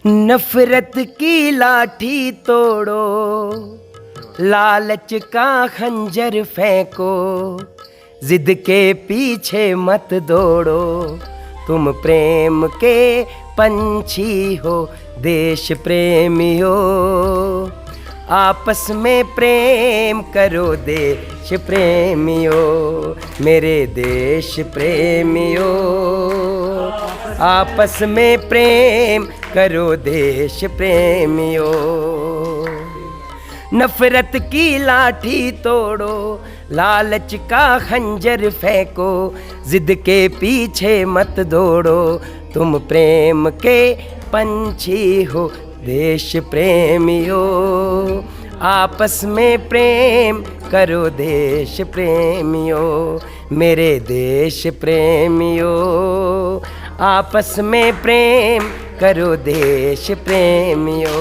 नफरत की लाठी तोड़ो, लालच का खंजर फेंको, जिद के पीछे मत दौड़ो, तुम प्रेम के पंछी हो, देश प्रेमियो, आपस में प्रेम करो देश प्रेमियो, मेरे देश प्रेमियो, आपस में प्रेम करो देश प्रेमियो। नफरत की लाठी तोड़ो, लालच का खंजर फेंको, जिद के पीछे मत दौड़ो, तुम प्रेम के पंछी हो, देश प्रेमियो, आपस में प्रेम करो देश प्रेमियो, मेरे देश प्रेमियो, आपस में प्रेम करो देश प्रेमियो।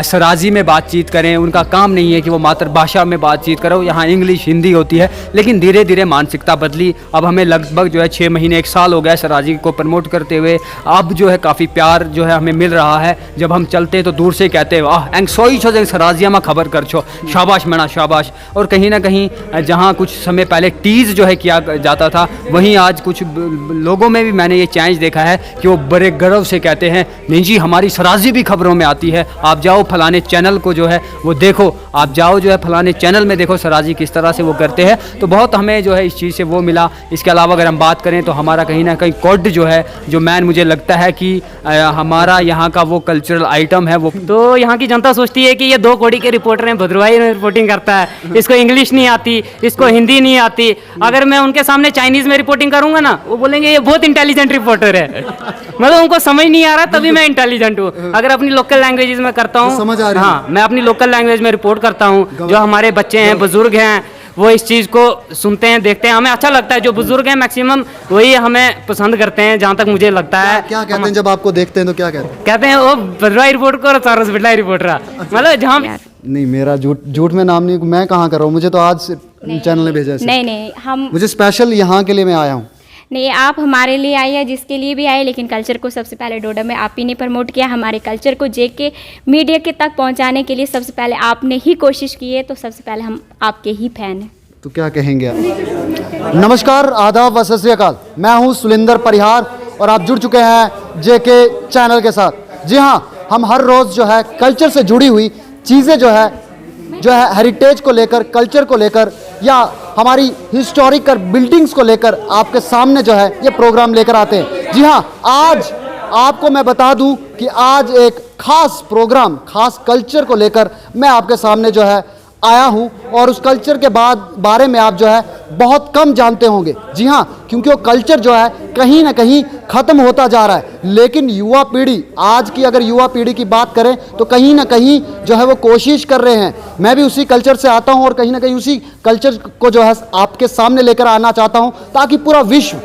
सराजी में बातचीत करें, उनका काम नहीं है कि वो मातृभाषा में बातचीत करो, यहाँ इंग्लिश हिंदी होती है। लेकिन धीरे धीरे मानसिकता बदली। अब हमें लगभग जो है 6 महीने 1 साल हो गया सराजी को प्रमोट करते हुए। अब जो है काफ़ी प्यार जो है हमें मिल रहा है। जब हम चलते तो दूर से कहते हैं वाह एंग सोई छो सराजिया में खबर कर छो, शाबाश मैना शाबाश। और कहीं ना कहीं जहाँ कुछ समय पहले टीज़ जो है किया जाता था, वहीं आज कुछ लोगों में भी मैंने ये चेंज देखा है कि वो बड़े गर्व से कहते हैं नहीं जी हमारी सराजी भी खबरों में आती है, आप जाओ फलाने चैनल को जो है वो देखो, आप जाओ जो है फलाने चैनल में देखो सराजी किस तरह से वो करते हैं। तो बहुत हमें जो है इस चीज़ से वो मिला। इसके अलावा अगर हम बात करें तो हमारा कहीं ना कहीं कोड जो है जो मैन मुझे लगता है कि हमारा यहाँ का वो कल्चरल आइटम है वो। तो यहाँ की जनता सोचती है कि ये 2 कौड़ी के रिपोर्टर हैं, भद्रवाही में रिपोर्टिंग करता है, इसको इंग्लिश नहीं आती, इसको हिंदी नहीं आती। अगर मैं उनके सामने चाइनीज़ में रिपोर्टिंग करूँगा ना, वो बोलेंगे ये बहुत इंटेलिजेंट रिपोर्टर है। मतलब उनको समझ नहीं आ रहा तभी मैं इंटेलिजेंट हूँ। अगर अपनी लोकल लैंग्वेजेस में करता हूँ, हाँ मैं अपनी लोकल लैंग्वेज में रिपोर्ट करता हूँ। जो हमारे बच्चे हैं, बुजुर्ग हैं, वो इस चीज़ को सुनते हैं, देखते हैं, हमें अच्छा लगता है। जो बुजुर्ग हैं मैक्सिमम वही हमें पसंद करते हैं, जहाँ तक मुझे लगता है। क्या कहते हैं जब आपको देखते हैं तो क्या कहते हैं? कहते हैं वो भद्रवाही रिपोर्ट को और सारस बिटलाई रिपोर्टर। मतलब जहाँ नहीं, मेरा झूठ में नाम नहीं, मैं कहाँ कर रहा हूँ, मुझे तो आज चैनल ने भेजा है। नहीं हम मुझे स्पेशल यहाँ के लिए मैं आया हूँ। नहीं, आप हमारे लिए आए हैं, जिसके लिए भी आए, लेकिन कल्चर को सबसे पहले डोडा में आप ही ने प्रमोट किया। हमारे कल्चर को जेके मीडिया के तक पहुंचाने के लिए सबसे पहले आपने ही कोशिश की है, तो सबसे पहले हम आपके ही फैन हैं। तो क्या कहेंगे आप? नमस्कार, आदाब व सत श्री अकाल। मैं हूँ सुलिंदर परिहार और आप जुड़ चुके हैं जेके चैनल के साथ। जी हाँ, हम हर रोज़ जो है कल्चर से जुड़ी हुई चीज़ें जो है हेरिटेज को लेकर, कल्चर को लेकर या हमारी हिस्टोरिकल बिल्डिंग्स को लेकर आपके सामने जो है ये प्रोग्राम लेकर आते हैं। जी हाँ, आज आपको मैं बता दूं कि आज एक खास प्रोग्राम, खास कल्चर को लेकर मैं आपके सामने जो है आया हूं और उस कल्चर के बारे में आप जो है बहुत कम जानते होंगे। जी हाँ, क्योंकि वो कल्चर जो है कहीं ना कहीं ख़त्म होता जा रहा है। लेकिन युवा पीढ़ी, आज की अगर युवा पीढ़ी की बात करें तो कहीं ना कहीं जो है वो कोशिश कर रहे हैं। मैं भी उसी कल्चर से आता हूं और कहीं ना कहीं उसी कल्चर को जो है आपके सामने लेकर आना चाहता हूं, ताकि पूरा विश्व,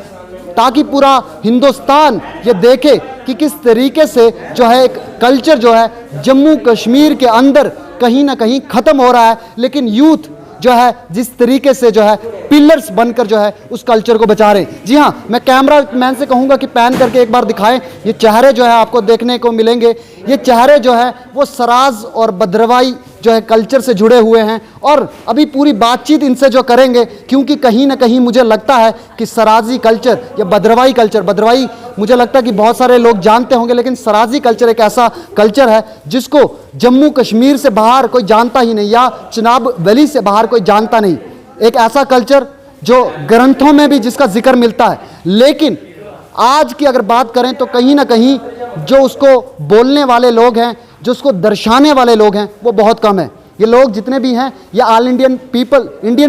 ताकि पूरा हिंदुस्तान ये देखे कि किस तरीके से जो है एक कल्चर जो है जम्मू कश्मीर के अंदर कहीं ना कहीं ख़त्म हो रहा है। लेकिन यूथ जो है जिस तरीके से जो है पिलर्स बनकर जो है उस कल्चर को बचा रहे हैं। जी हाँ, मैं कैमरा मैन से कहूँगा कि पैन करके एक बार दिखाएं। ये चेहरे जो है आपको देखने को मिलेंगे, ये चेहरे जो है वो सराज और भद्रवाही जो है कल्चर से जुड़े हुए हैं। और अभी पूरी बातचीत इनसे जो करेंगे, क्योंकि कहीं ना कहीं मुझे लगता है कि सराजी कल्चर या भद्रवाही कल्चर, भद्रवाही मुझे लगता है कि बहुत सारे लोग जानते होंगे, लेकिन सराजी कल्चर एक ऐसा कल्चर है जिसको जम्मू कश्मीर से बाहर कोई जानता ही नहीं या चिनाब वैली से बाहर कोई जानता नहीं। एक ऐसा कल्चर जो ग्रंथों में भी जिसका जिक्र मिलता है, लेकिन आज की अगर बात करें तो कहीं ना कहीं जो उसको बोलने वाले लोग हैं, जो उसको दर्शाने वाले लोग हैं, वो बहुत कम है। ये लोग जितने भी हैं ये all Indian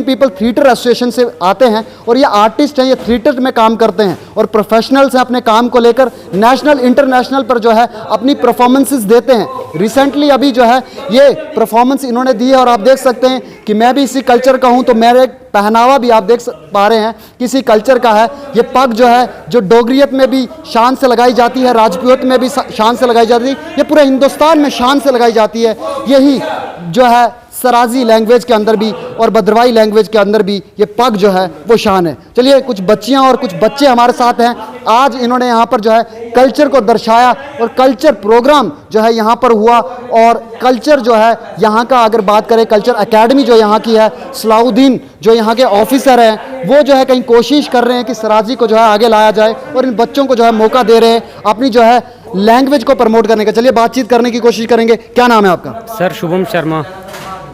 people theatre association से आते हैं और ये आर्टिस्ट हैं, ये थिएटर में काम करते हैं और प्रोफेशनल्स हैं, अपने काम को लेकर नेशनल इंटरनेशनल पर जो है अपनी परफॉर्मेंसेस देते हैं। रिसेंटली अभी जो है ये परफॉर्मेंस इन्होंने दी है और आप देख सकते हैं कि मैं भी इसी कल्चर का हूँ, तो मेरे पहनावा भी आप देख पा रहे हैं किसी कल्चर का है। ये पग जो है जो डोगरियत में भी शान से लगाई जाती है, राजपूत में भी शान से लगाई जाती है, ये पूरे हिंदुस्तान में शान से लगाई जाती है। यही जो है सराजी लैंग्वेज के अंदर भी और भद्रवाही लैंग्वेज के अंदर भी ये पग जो है वो शान है। चलिए कुछ बच्चियां और कुछ बच्चे हमारे साथ हैं। आज इन्होंने यहाँ पर जो है कल्चर को दर्शाया और कल्चर प्रोग्राम जो है यहाँ पर हुआ और कल्चर जो है यहाँ का अगर बात करें, कल्चर एकेडमी जो यहाँ की है, सलाउद्दीन जो यहाँ के ऑफिसर हैं वो जो है कहीं कोशिश कर रहे हैं कि सराजी को जो है आगे लाया जाए और इन बच्चों को जो है मौका दे रहे हैं अपनी जो है लैंग्वेज को प्रमोट करने का। चलिए बातचीत करने की कोशिश करेंगे। क्या नाम है आपका? सर शुभम शर्मा।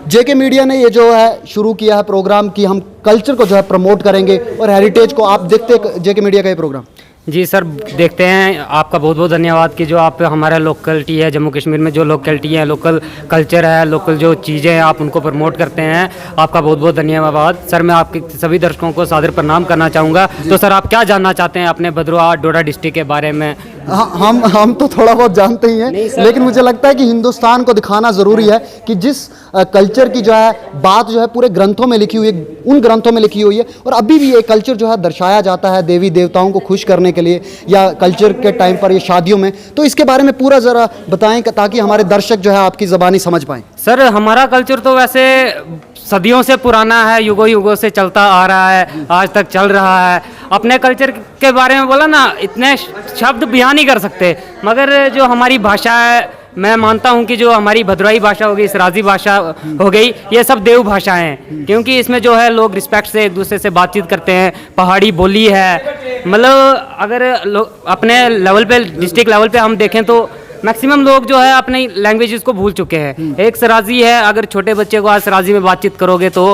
जेके मीडिया ने ये जो है शुरू किया है प्रोग्राम कि हम कल्चर को जो है प्रमोट करेंगे और हेरिटेज को। आप देखते जेके मीडिया का ये प्रोग्राम? जी सर देखते हैं। आपका बहुत बहुत धन्यवाद कि जो आप हमारा लोकलिटी है, जम्मू कश्मीर में जो लोकलिटी है, लोकल कल्चर है, लोकल जो चीज़ें हैं आप उनको प्रमोट करते हैं। आपका बहुत बहुत धन्यवाद सर। मैं आपके सभी दर्शकों को सादर प्रणाम करना चाहूँगा। तो सर आप क्या जानना चाहते हैं अपने भद्रवाह डोडा डिस्ट्रिक्ट के बारे में? हम तो थोड़ा बहुत जानते ही हैं, लेकिन मुझे लगता है कि हिंदुस्तान को दिखाना ज़रूरी है कि जिस कल्चर की जो है बात जो है पूरे ग्रंथों में लिखी हुई है, उन ग्रंथों में लिखी हुई है और अभी भी ये कल्चर जो है दर्शाया जाता है देवी देवताओं को खुश करने के लिए या कल्चर के टाइम पर ये शादियों में। तो इसके बारे में पूरा ज़रा बताएं ताकि हमारे दर्शक जो है आपकी ज़बानी समझ पाएँ। सर हमारा कल्चर तो वैसे सदियों से पुराना है, युगों युगों से चलता आ रहा है, आज तक चल रहा है। अपने कल्चर के बारे में बोला ना, इतने शब्द बयान नहीं कर सकते, मगर जो हमारी भाषा है, मैं मानता हूं कि जो हमारी भद्रवाही भाषा हो गई, सराजी भाषा हो गई, ये सब देव भाषाएं हैं, क्योंकि इसमें जो है लोग रिस्पेक्ट से एक दूसरे से बातचीत करते हैं। पहाड़ी बोली है, मतलब अगर अपने लेवल पे, डिस्ट्रिक्ट लेवल पे हम देखें तो मैक्सिमम लोग जो है अपनी लैंग्वेजेस को भूल चुके हैं। एक सराजी है, अगर छोटे बच्चे को आज सराजी में बातचीत करोगे तो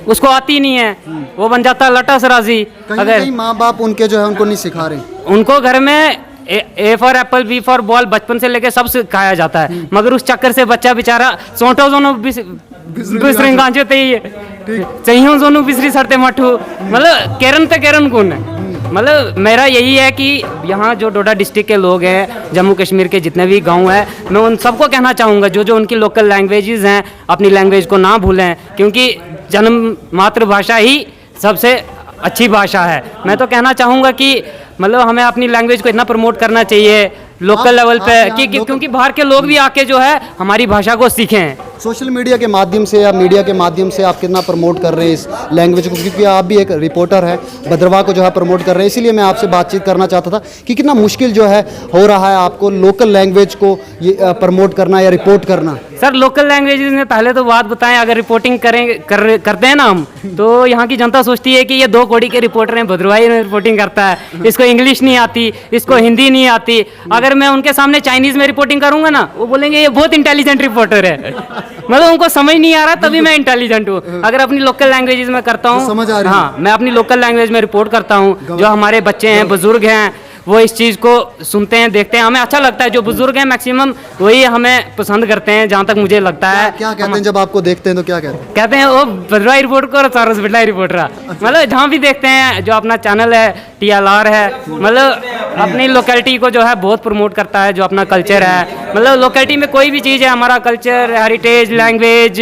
उसको आती नहीं है, वो बन जाता है लटा सराजी। अगर माँ बाप उनके जो है उनको नहीं सिखा रहे, उनको घर में A for apple, B for ball बचपन से लेके सब सिखाया जाता है, मगर उस चक्कर से बच्चा बेचारा सोटो जोनो बिसरे गांचोते ही चाहिए जोनो बिसरी सरते मठू, मतलब केरन ते केरन कौन है। मतलब मेरा यही है कि यहाँ जो डोडा डिस्ट्रिक्ट के लोग हैं, जम्मू कश्मीर के जितने भी गांव हैं, मैं उन सबको कहना चाहूँगा जो जो उनकी लोकल लैंग्वेजेस हैं अपनी लैंग्वेज को ना भूलें, क्योंकि जन्म मातृभाषा ही सबसे अच्छी भाषा है। मैं तो कहना चाहूँगा कि मतलब हमें अपनी लैंग्वेज को इतना प्रमोट करना चाहिए लोकल लेवल पे कि क्योंकि बाहर के लोग भी आके जो है हमारी भाषा को सीखें। सोशल मीडिया के माध्यम से या मीडिया के माध्यम से आप कितना प्रमोट कर रहे हैं इस लैंग्वेज को, क्योंकि आप भी एक रिपोर्टर हैं, भद्रवाह को जो है प्रमोट कर रहे हैं, इसीलिए मैं आपसे बातचीत करना चाहता था कि कितना मुश्किल जो है हो रहा है आपको लोकल लैंग्वेज को ये प्रमोट करना या रिपोर्ट करना। सर लोकल लैंग्वेजेस में पहले तो बात बताएं, अगर रिपोर्टिंग करते हैं ना हम, तो यहाँ की जनता सोचती है कि ये 2 कौड़ी के रिपोर्टर हैं, भद्रवाही में रिपोर्टिंग करता है, इसको इंग्लिश नहीं आती, इसको हिंदी नहीं आती। अगर मैं उनके सामने चाइनीज में रिपोर्टिंग करूंगा ना, वो बोलेंगे ये बहुत इंटेलिजेंट रिपोर्टर है। मतलब उनको समझ नहीं आ रहा, तभी मैं इंटेलिजेंट हूँ। अगर अपनी लोकल लैंग्वेजेस में करता हूँ, समझ आ रही है। हाँ, मैं अपनी लोकल लैंग्वेज में रिपोर्ट करता हूँ। जो हमारे बच्चे हैं, बुजुर्ग हैं, वो इस चीज़ को सुनते हैं, देखते हैं, हमें अच्छा लगता है। जो बुजुर्ग हैं मैक्सिमम वही हमें पसंद करते हैं, जहाँ तक मुझे लगता है। क्या कहते हैं जब आपको देखते हैं तो क्या कहते हैं? कहते हैं वो भद्रवाही रिपोर्ट को और सारस बिटलाई रिपोर्टर। मतलब जहाँ भी देखते हैं, जो अपना चैनल है TLR है, मतलब अपनी लोकेलिटी को जो है बहुत प्रमोट करता है, जो अपना कल्चर है। मतलब लोकेलिटी में कोई भी चीज़ है, हमारा कल्चर, हेरिटेज, लैंग्वेज,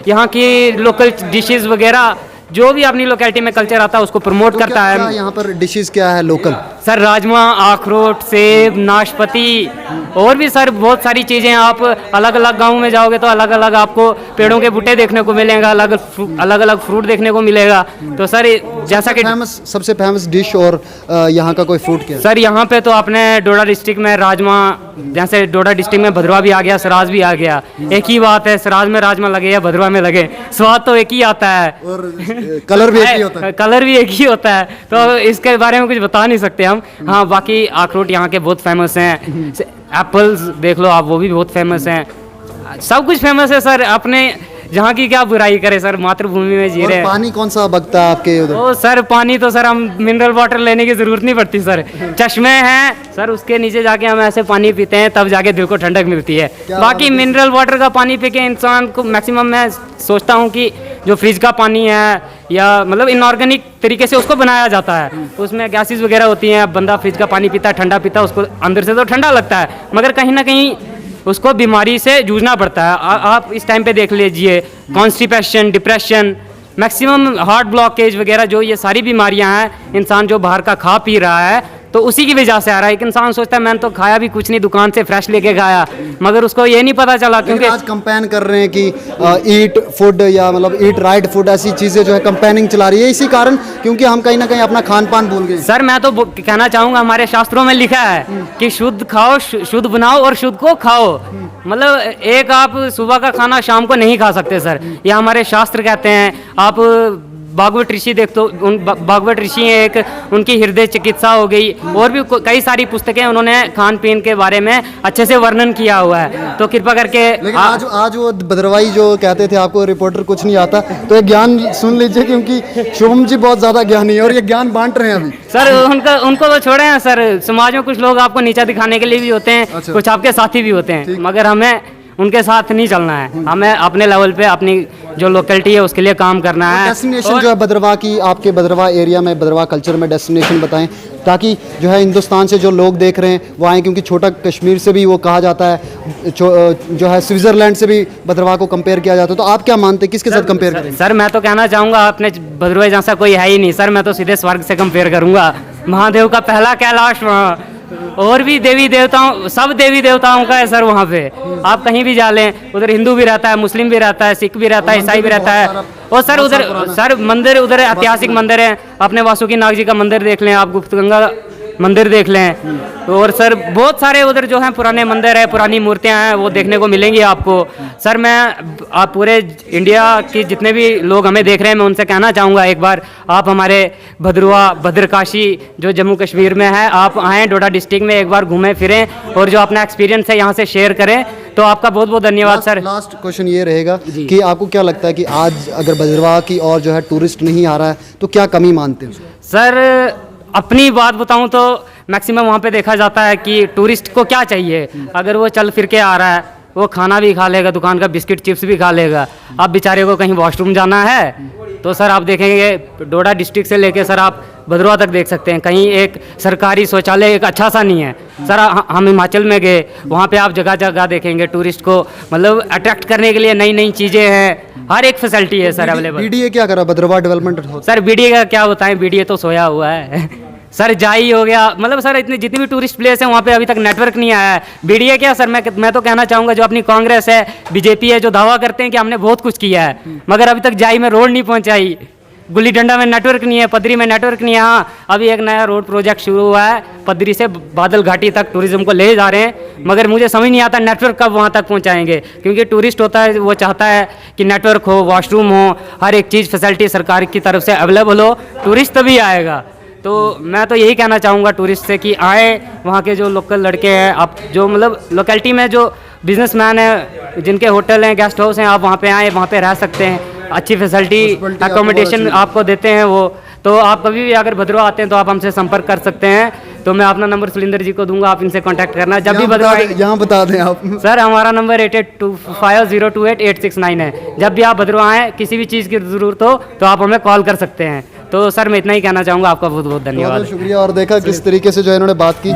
यहाँ की लोकल डिशेस वगैरह, जो भी अपनी लोकेलिटी में कल्चर आता है उसको प्रमोट तो करता है। यहाँ पर डिशेस क्या है लोकल? सर राजमा, अखरोट, सेब, नाशपाती और भी सर बहुत सारी चीज़ें। आप अलग अलग गाँव में जाओगे तो अलग अलग आपको पेड़ों के बूटे देखने को मिलेगा, अलग अलग फ्रूट देखने को मिलेगा। तो सर जैसा कि सबसे फेमस डिश और यहाँ का कोई फ्रूट क्या? सर यहाँ पे तो अपने डोडा डिस्ट्रिक्ट में राजमा, जैसे डोडा डिस्ट्रिक्ट में भद्रवाह भी आ गया, सराज भी आ गया। एक ही बात है, सराज में राजमा लगे या भद्रवाह में लगे, स्वाद तो एक ही आता है और कलर भी एक ही होता है। कलर भी एक ही होता है, तो इसके बारे में कुछ बता नहीं सकते हम। हाँ, बाकी अखरोट यहाँ के बहुत फेमस हैं, एप्पल्स देख लो आप, वो भी बहुत फेमस हैं, सब कुछ फेमस है सर। अपने जहाँ की क्या बुराई करे सर, मातृभूमि में जी और रहे हैं। पानी कौन सा बगता है आपके उधर? ओ सर पानी तो सर हम मिनरल वाटर लेने की ज़रूरत नहीं पड़ती सर, चश्मे हैं सर, उसके नीचे जाके हम ऐसे पानी पीते हैं, तब जाके दिल को ठंडक मिलती है। बाकी मिनरल वाटर का पानी पी के इंसान को मैक्सिमम मैं सोचता हूँ कि जो फ्रिज का पानी है या मतलब इनऑर्गेनिक तरीके से उसको बनाया जाता है, उसमें गैसेस वगैरह होती हैं। अब बंदा फ्रिज का पानी पीता है, ठंडा पीता है, उसको अंदर से तो ठंडा लगता है, मगर कहीं ना कहीं उसको बीमारी से जूझना पड़ता है। आप इस टाइम पे देख लीजिए, constipation, depression, maximum heart blockage वगैरह, जो ये सारी बीमारियां हैं, इंसान जो बाहर का खा पी रहा है तो उसी की वजह से आ रहा है। एक इंसान सोचता है मैंने तो खाया भी कुछ नहीं, दुकान से फ्रेश लेके खाया, मगर उसको ये नहीं पता चला क्योंकि क्योंकि आज कंपेन कर रहे हैं कि ईट फूड या मतलब ईट राइट फूड, ऐसी चीज़ें जो है कंपेनिंग चला रही है इसी कारण, क्योंकि हम कहीं ना कहीं अपना खान पान भूल गए। सर मैं तो कहना चाहूँगा हमारे शास्त्रों में लिखा है कि शुद्ध खाओ, शुद्ध बनाओ और शुद्ध को खाओ। मतलब एक आप सुबह का खाना शाम को नहीं खा सकते सर, ये हमारे शास्त्र कहते हैं। आप भागवत ऋषि देख तो भागवत ऋषि हैं एक, उनकी हृदय चिकित्सा हो गई, और भी कई सारी पुस्तकें उन्होंने खान पीन के बारे में अच्छे से वर्णन किया हुआ है। तो कृपा करके लेकिन आज वो भद्रवाही जो कहते थे आपको रिपोर्टर कुछ नहीं आता, तो ये ज्ञान सुन लीजिए, क्योंकि शुभम जी बहुत ज़्यादा ज्ञानी है और ये ज्ञान बांट रहे हैं अभी। सर उनको तो छोड़े हैं सर, समाज में कुछ लोग आपको नीचा दिखाने के लिए भी होते हैं। अच्छा। कुछ आपके साथी भी होते हैं, मगर हमें उनके साथ नहीं चलना है, हमें अपने लेवल पे अपनी जो लोकेलिटी है उसके लिए काम करना है। डेस्टिनेशन जो है भद्रवाह की, आपके भद्रवाह एरिया में, भद्रवाह कल्चर में डेस्टिनेशन बताएं, ताकि जो है हिंदुस्तान से जो लोग देख रहे हैं वो आएँ, क्योंकि छोटा कश्मीर से भी वो कहा जाता है, जो है स्विट्ज़रलैंड से भी भद्रवाह को कंपेयर किया जाता है। तो आप क्या मानते हैं, किसके साथ कंपेयर करें? सर मैं तो कहना चाहूँगा अपने भद्रवाही जैसा कोई है ही नहीं सर, मैं तो सीधे स्वर्ग से कंपेयर करूँगा। महादेव का पहला कैलाश वहाँ, और भी देवी देवताओं, सब देवी देवताओं का है सर वहाँ पे। आप कहीं भी जा लें, उधर हिंदू भी रहता है, मुस्लिम भी रहता है, सिख भी रहता है, ईसाई भी रहता है। और सर उधर सर मंदिर, उधर ऐतिहासिक मंदिर है, अपने वासुकी नाग जी का मंदिर देख लें, आप गुप्त गंगा मंदिर देख लें, और सर बहुत सारे उधर जो हैं पुराने मंदिर है, पुरानी मूर्तियां हैं, वो देखने को मिलेंगी आपको। सर मैं आप पूरे इंडिया के जितने भी लोग हमें देख रहे हैं, मैं उनसे कहना चाहूँगा एक बार आप हमारे भद्रवाह, भद्रकाशी जो जम्मू कश्मीर में है, आप आएँ डोडा डिस्ट्रिक्ट में, एक बार घूमें फिरें और जो अपना एक्सपीरियंस है यहाँ से शेयर करें। तो आपका बहुत बहुत धन्यवाद सर। लास्ट क्वेश्चन ये रहेगा कि आपको क्या लगता है कि आज अगर भद्रवाह की और जो है टूरिस्ट नहीं आ रहा है तो क्या कमी मानते हैं? सर अपनी बात बताऊं तो मैक्सिमम वहाँ पे देखा जाता है कि टूरिस्ट को क्या चाहिए, अगर वो चल फिर के आ रहा है, वो खाना भी खा लेगा, दुकान का बिस्किट चिप्स भी खा लेगा। अब बेचारे को कहीं वॉशरूम जाना है तो सर आप देखेंगे डोडा डिस्ट्रिक्ट से लेके सर आप भद्रवाह तक देख सकते हैं, कहीं एक सरकारी शौचालय एक अच्छा सा नहीं है सर। हम हिमाचल में गए, वहाँ पे आप जगह जगह देखेंगे टूरिस्ट को मतलब अट्रैक्ट करने के लिए नई नई चीज़ें हैं, हर एक फैसिलिटी है सर अवेलेबल। बीडीए क्या करा भद्रवाह डेवलपमेंट? सर बीडीए का क्या बताएं, बीडीए तो सोया हुआ है सर, जाई हो गया, मतलब सर इतने जितनी भी टूरिस्ट प्लेस हैं वहाँ पे अभी तक नेटवर्क नहीं आया है। बीडीए क्या सर, मैं तो कहना चाहूँगा जो अपनी कांग्रेस है, बीजेपी है, जो दावा करते हैं कि हमने बहुत कुछ किया है, मगर अभी तक जाई में रोड नहीं पहुँचाई, गुल्ली डंडा में नेटवर्क नहीं है, पदरी में नेटवर्क नहीं है। हाँ अभी एक नया रोड प्रोजेक्ट शुरू हुआ है, पदरी से बादल घाटी तक टूरिज्म को ले जा रहे हैं, मगर मुझे समझ नहीं आता नेटवर्क कब वहाँ तक पहुँचाएंगे, क्योंकि टूरिस्ट होता है वो चाहता है कि नेटवर्क हो, वॉशरूम हो, हर एक चीज़ फैसिलिटी सरकार की तरफ से अवेलेबल हो, टूरिस्ट तभी आएगा। तो मैं तो यही कहना चाहूँगा टूरिस्ट से कि आए, वहाँ के जो लोकल लड़के हैं, आप जो मतलब लोकेलिटी में जो बिजनेसमैन हैं, जिनके होटल हैं, गेस्ट हाउस हैं, आप वहाँ पे आए, वहाँ पे रह सकते हैं, अच्छी फैसिलिटी अकोमोडेशन आपको देते हैं वो। तो आप कभी भी अगर भद्रवाह आते हैं तो आप हमसे संपर्क कर सकते हैं। तो मैं अपना नंबर सुलिंदर जी को दूंगा, आप इनसे कांटेक्ट करना जब भी भद्रवाह। यहाँ बता दें आप सर हमारा नंबर 8825028869 है। जब भी आप भद्रवाह आएँ, किसी भी चीज़ की ज़रूरत हो तो आप हमें कॉल कर सकते हैं। तो सर मैं इतना ही कहना चाहूँगा, आपका बहुत बहुत धन्यवाद। शुक्रिया। और देखा किस तरीके से जो है इन्होंने बात की।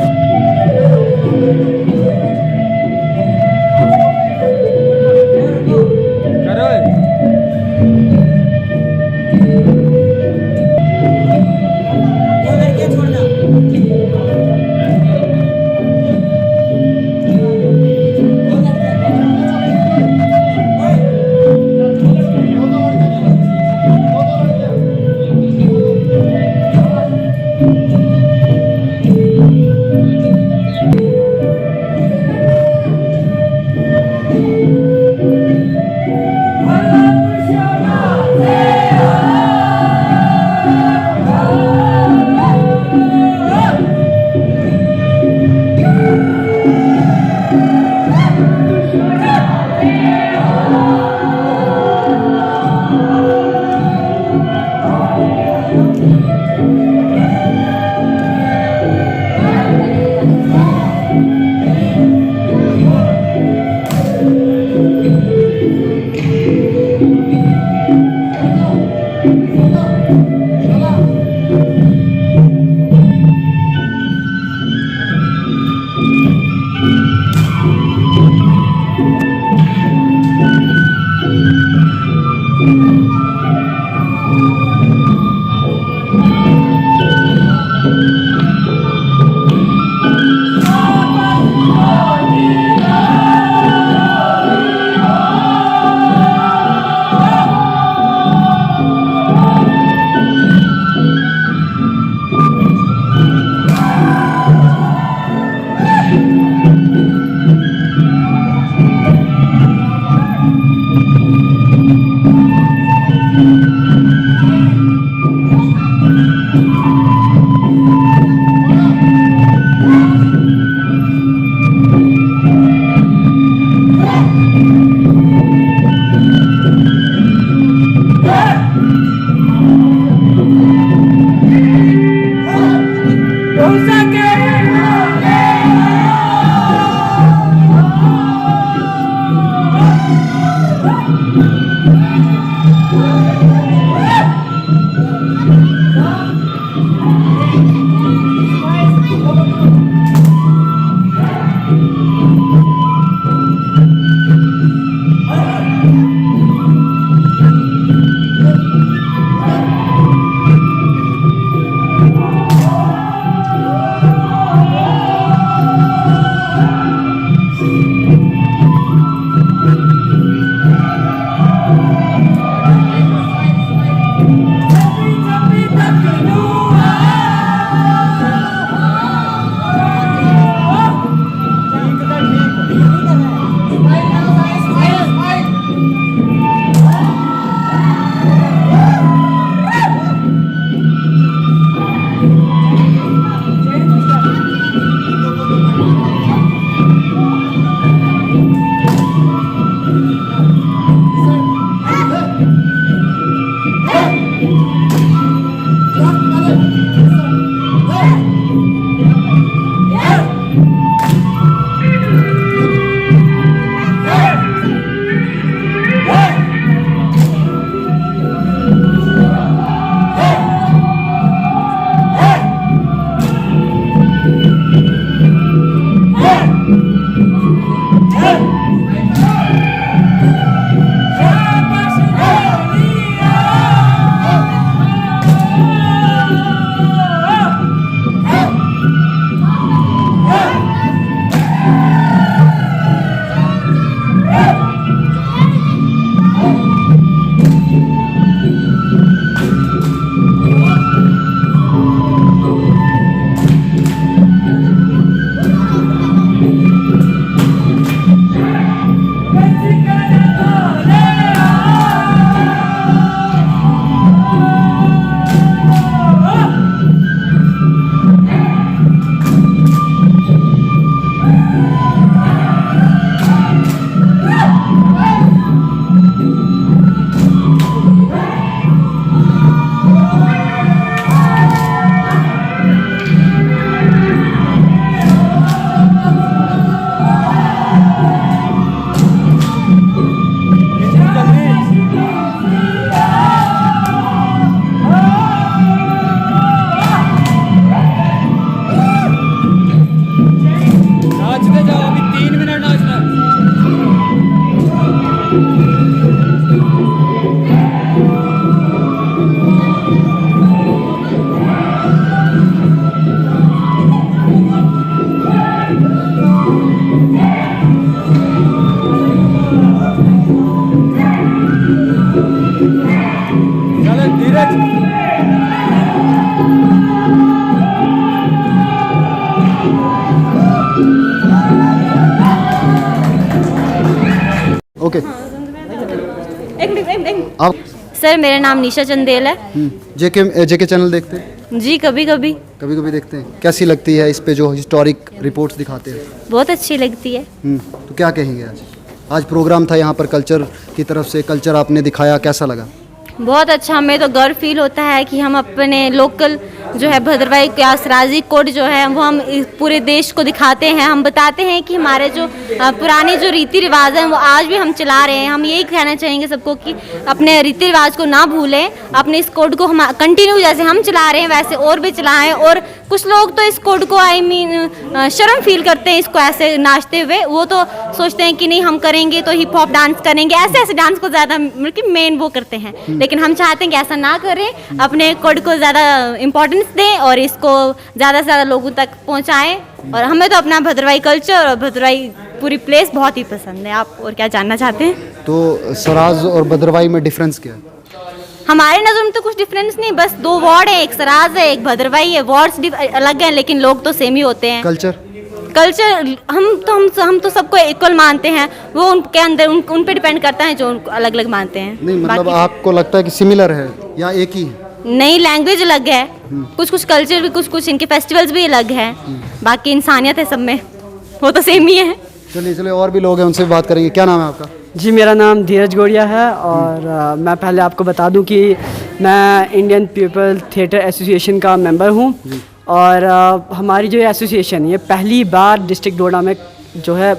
ओके आप सर मेरा नाम निशा चंदेल है। जेके चैनल देखते हैं? जी कभी कभी देखते हैं। कैसी लगती है इस पे जो हिस्टोरिक रिपोर्ट्स दिखाते हैं? बहुत अच्छी लगती है। तो क्या कहेंगे आज प्रोग्राम था यहाँ पर कल्चर की तरफ से, कल्चर आपने दिखाया, कैसा लगा? बहुत अच्छा, हमें तो गर्व फील होता है कि हम अपने लोकल जो है भद्रवाही का सराजी कोड जो है वो हम पूरे देश को दिखाते हैं। हम बताते हैं कि हमारे जो पुराने जो रीति रिवाज हैं वो आज भी हम चला रहे हैं। हम यही कहना चाहेंगे सबको कि अपने रीति रिवाज को ना भूलें, अपने इस कोड को हम कंटिन्यू जैसे हम चला रहे हैं वैसे और भी चलाएं। और कुछ लोग तो इस कोड को शर्म फील करते हैं इसको ऐसे नाचते हुए, वो तो सोचते हैं कि नहीं हम करेंगे तो हिप हॉप डांस करेंगे, ऐसे ऐसे डांस को ज़्यादा मतलब मेन वो करते हैं। लेकिन हम चाहते हैं कि ऐसा ना करें, अपने कोड को ज़्यादा इम्पोर्टेंस दें और इसको ज़्यादा से ज़्यादा लोगों तक पहुँचाएँ। और हमें तो अपना भद्रवाही कल्चर और भद्रवाही पूरी प्लेस बहुत ही पसंद है। आप और क्या जानना चाहते हैं? तो सराज और भद्रवाही में डिफरेंस क्या है? हमारे नज़र में तो कुछ डिफरेंस नहीं, बस दो वार्ड है, एक सराज है एक भद्रवाही है। वार्ड्स अलग हैं लेकिन लोग तो सेम ही होते हैं। कल्चर हम तो सबको इक्वल मानते हैं, वो उनके अंदर उन पे डिपेंड करता है जो उनको अलग अलग मानते हैं। नहीं मतलब आपको लगता है कि सिमिलर है या एक ही है? नई लैंग्वेज अलग है, कुछ कल्चर भी कुछ इनके फेस्टिवल्स भी अलग है, बाकी इंसानियत है सब में, वो तो सेम ही है। चलिए और भी लोग हैं उनसे बात करेंगे। क्या नाम है आपका? जी मेरा नाम धीरज गोड़िया है और मैं पहले आपको बता दूं कि मैं इंडियन पीपल थिएटर एसोसिएशन का मेंबर हूं और हमारी जो एसोसिएशन ये पहली बार डिस्ट्रिक्ट डोडा में जो है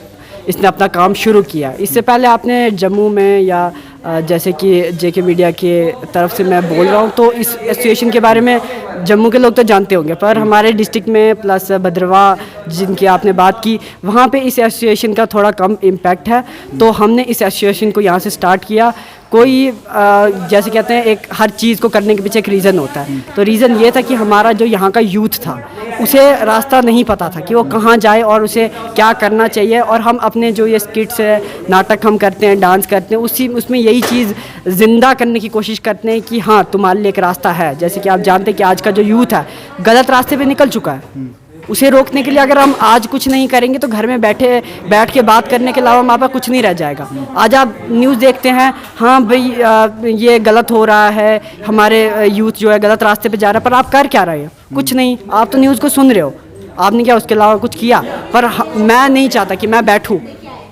इसने अपना काम शुरू किया। इससे पहले आपने जम्मू में या जैसे कि जेके मीडिया के तरफ से मैं बोल रहा हूँ तो इस एसोसिएशन के बारे में जम्मू के लोग तो जानते होंगे, पर हमारे डिस्ट्रिक्ट में प्लस भद्रवाह जिनकी आपने बात की वहाँ पे इस एसोसिएशन का थोड़ा कम इम्पैक्ट है। तो हमने इस एसोसिएशन को यहाँ से स्टार्ट किया। कोई जैसे कहते हैं एक हर चीज़ को करने के पीछे एक रीज़न होता है, तो रीज़न ये था कि हमारा जो यहाँ का यूथ था उसे रास्ता नहीं पता था कि वो कहाँ जाए और उसे क्या करना चाहिए। और हम अपने जो ये स्किट्स है, नाटक हम करते हैं, डांस करते हैं, उसमें यही चीज़ ज़िंदा करने की कोशिश करते हैं कि हाँ तुम्हारे लिए एक रास्ता है। जैसे कि आप जानते हैं कि आज का जो यूथ है गलत रास्ते पे निकल चुका है, उसे रोकने के लिए अगर हम आज कुछ नहीं करेंगे तो घर में बैठ के बात करने के अलावा हमारे पास कुछ नहीं रह जाएगा। आज आप न्यूज़ देखते हैं, हाँ भाई ये गलत हो रहा है, हमारे यूथ जो है गलत रास्ते पे जा रहा है, पर आप कर क्या रहे हो? कुछ नहीं, आप तो न्यूज़ को सुन रहे हो, आपने क्या उसके अलावा कुछ किया? पर मैं नहीं चाहता कि मैं बैठूँ,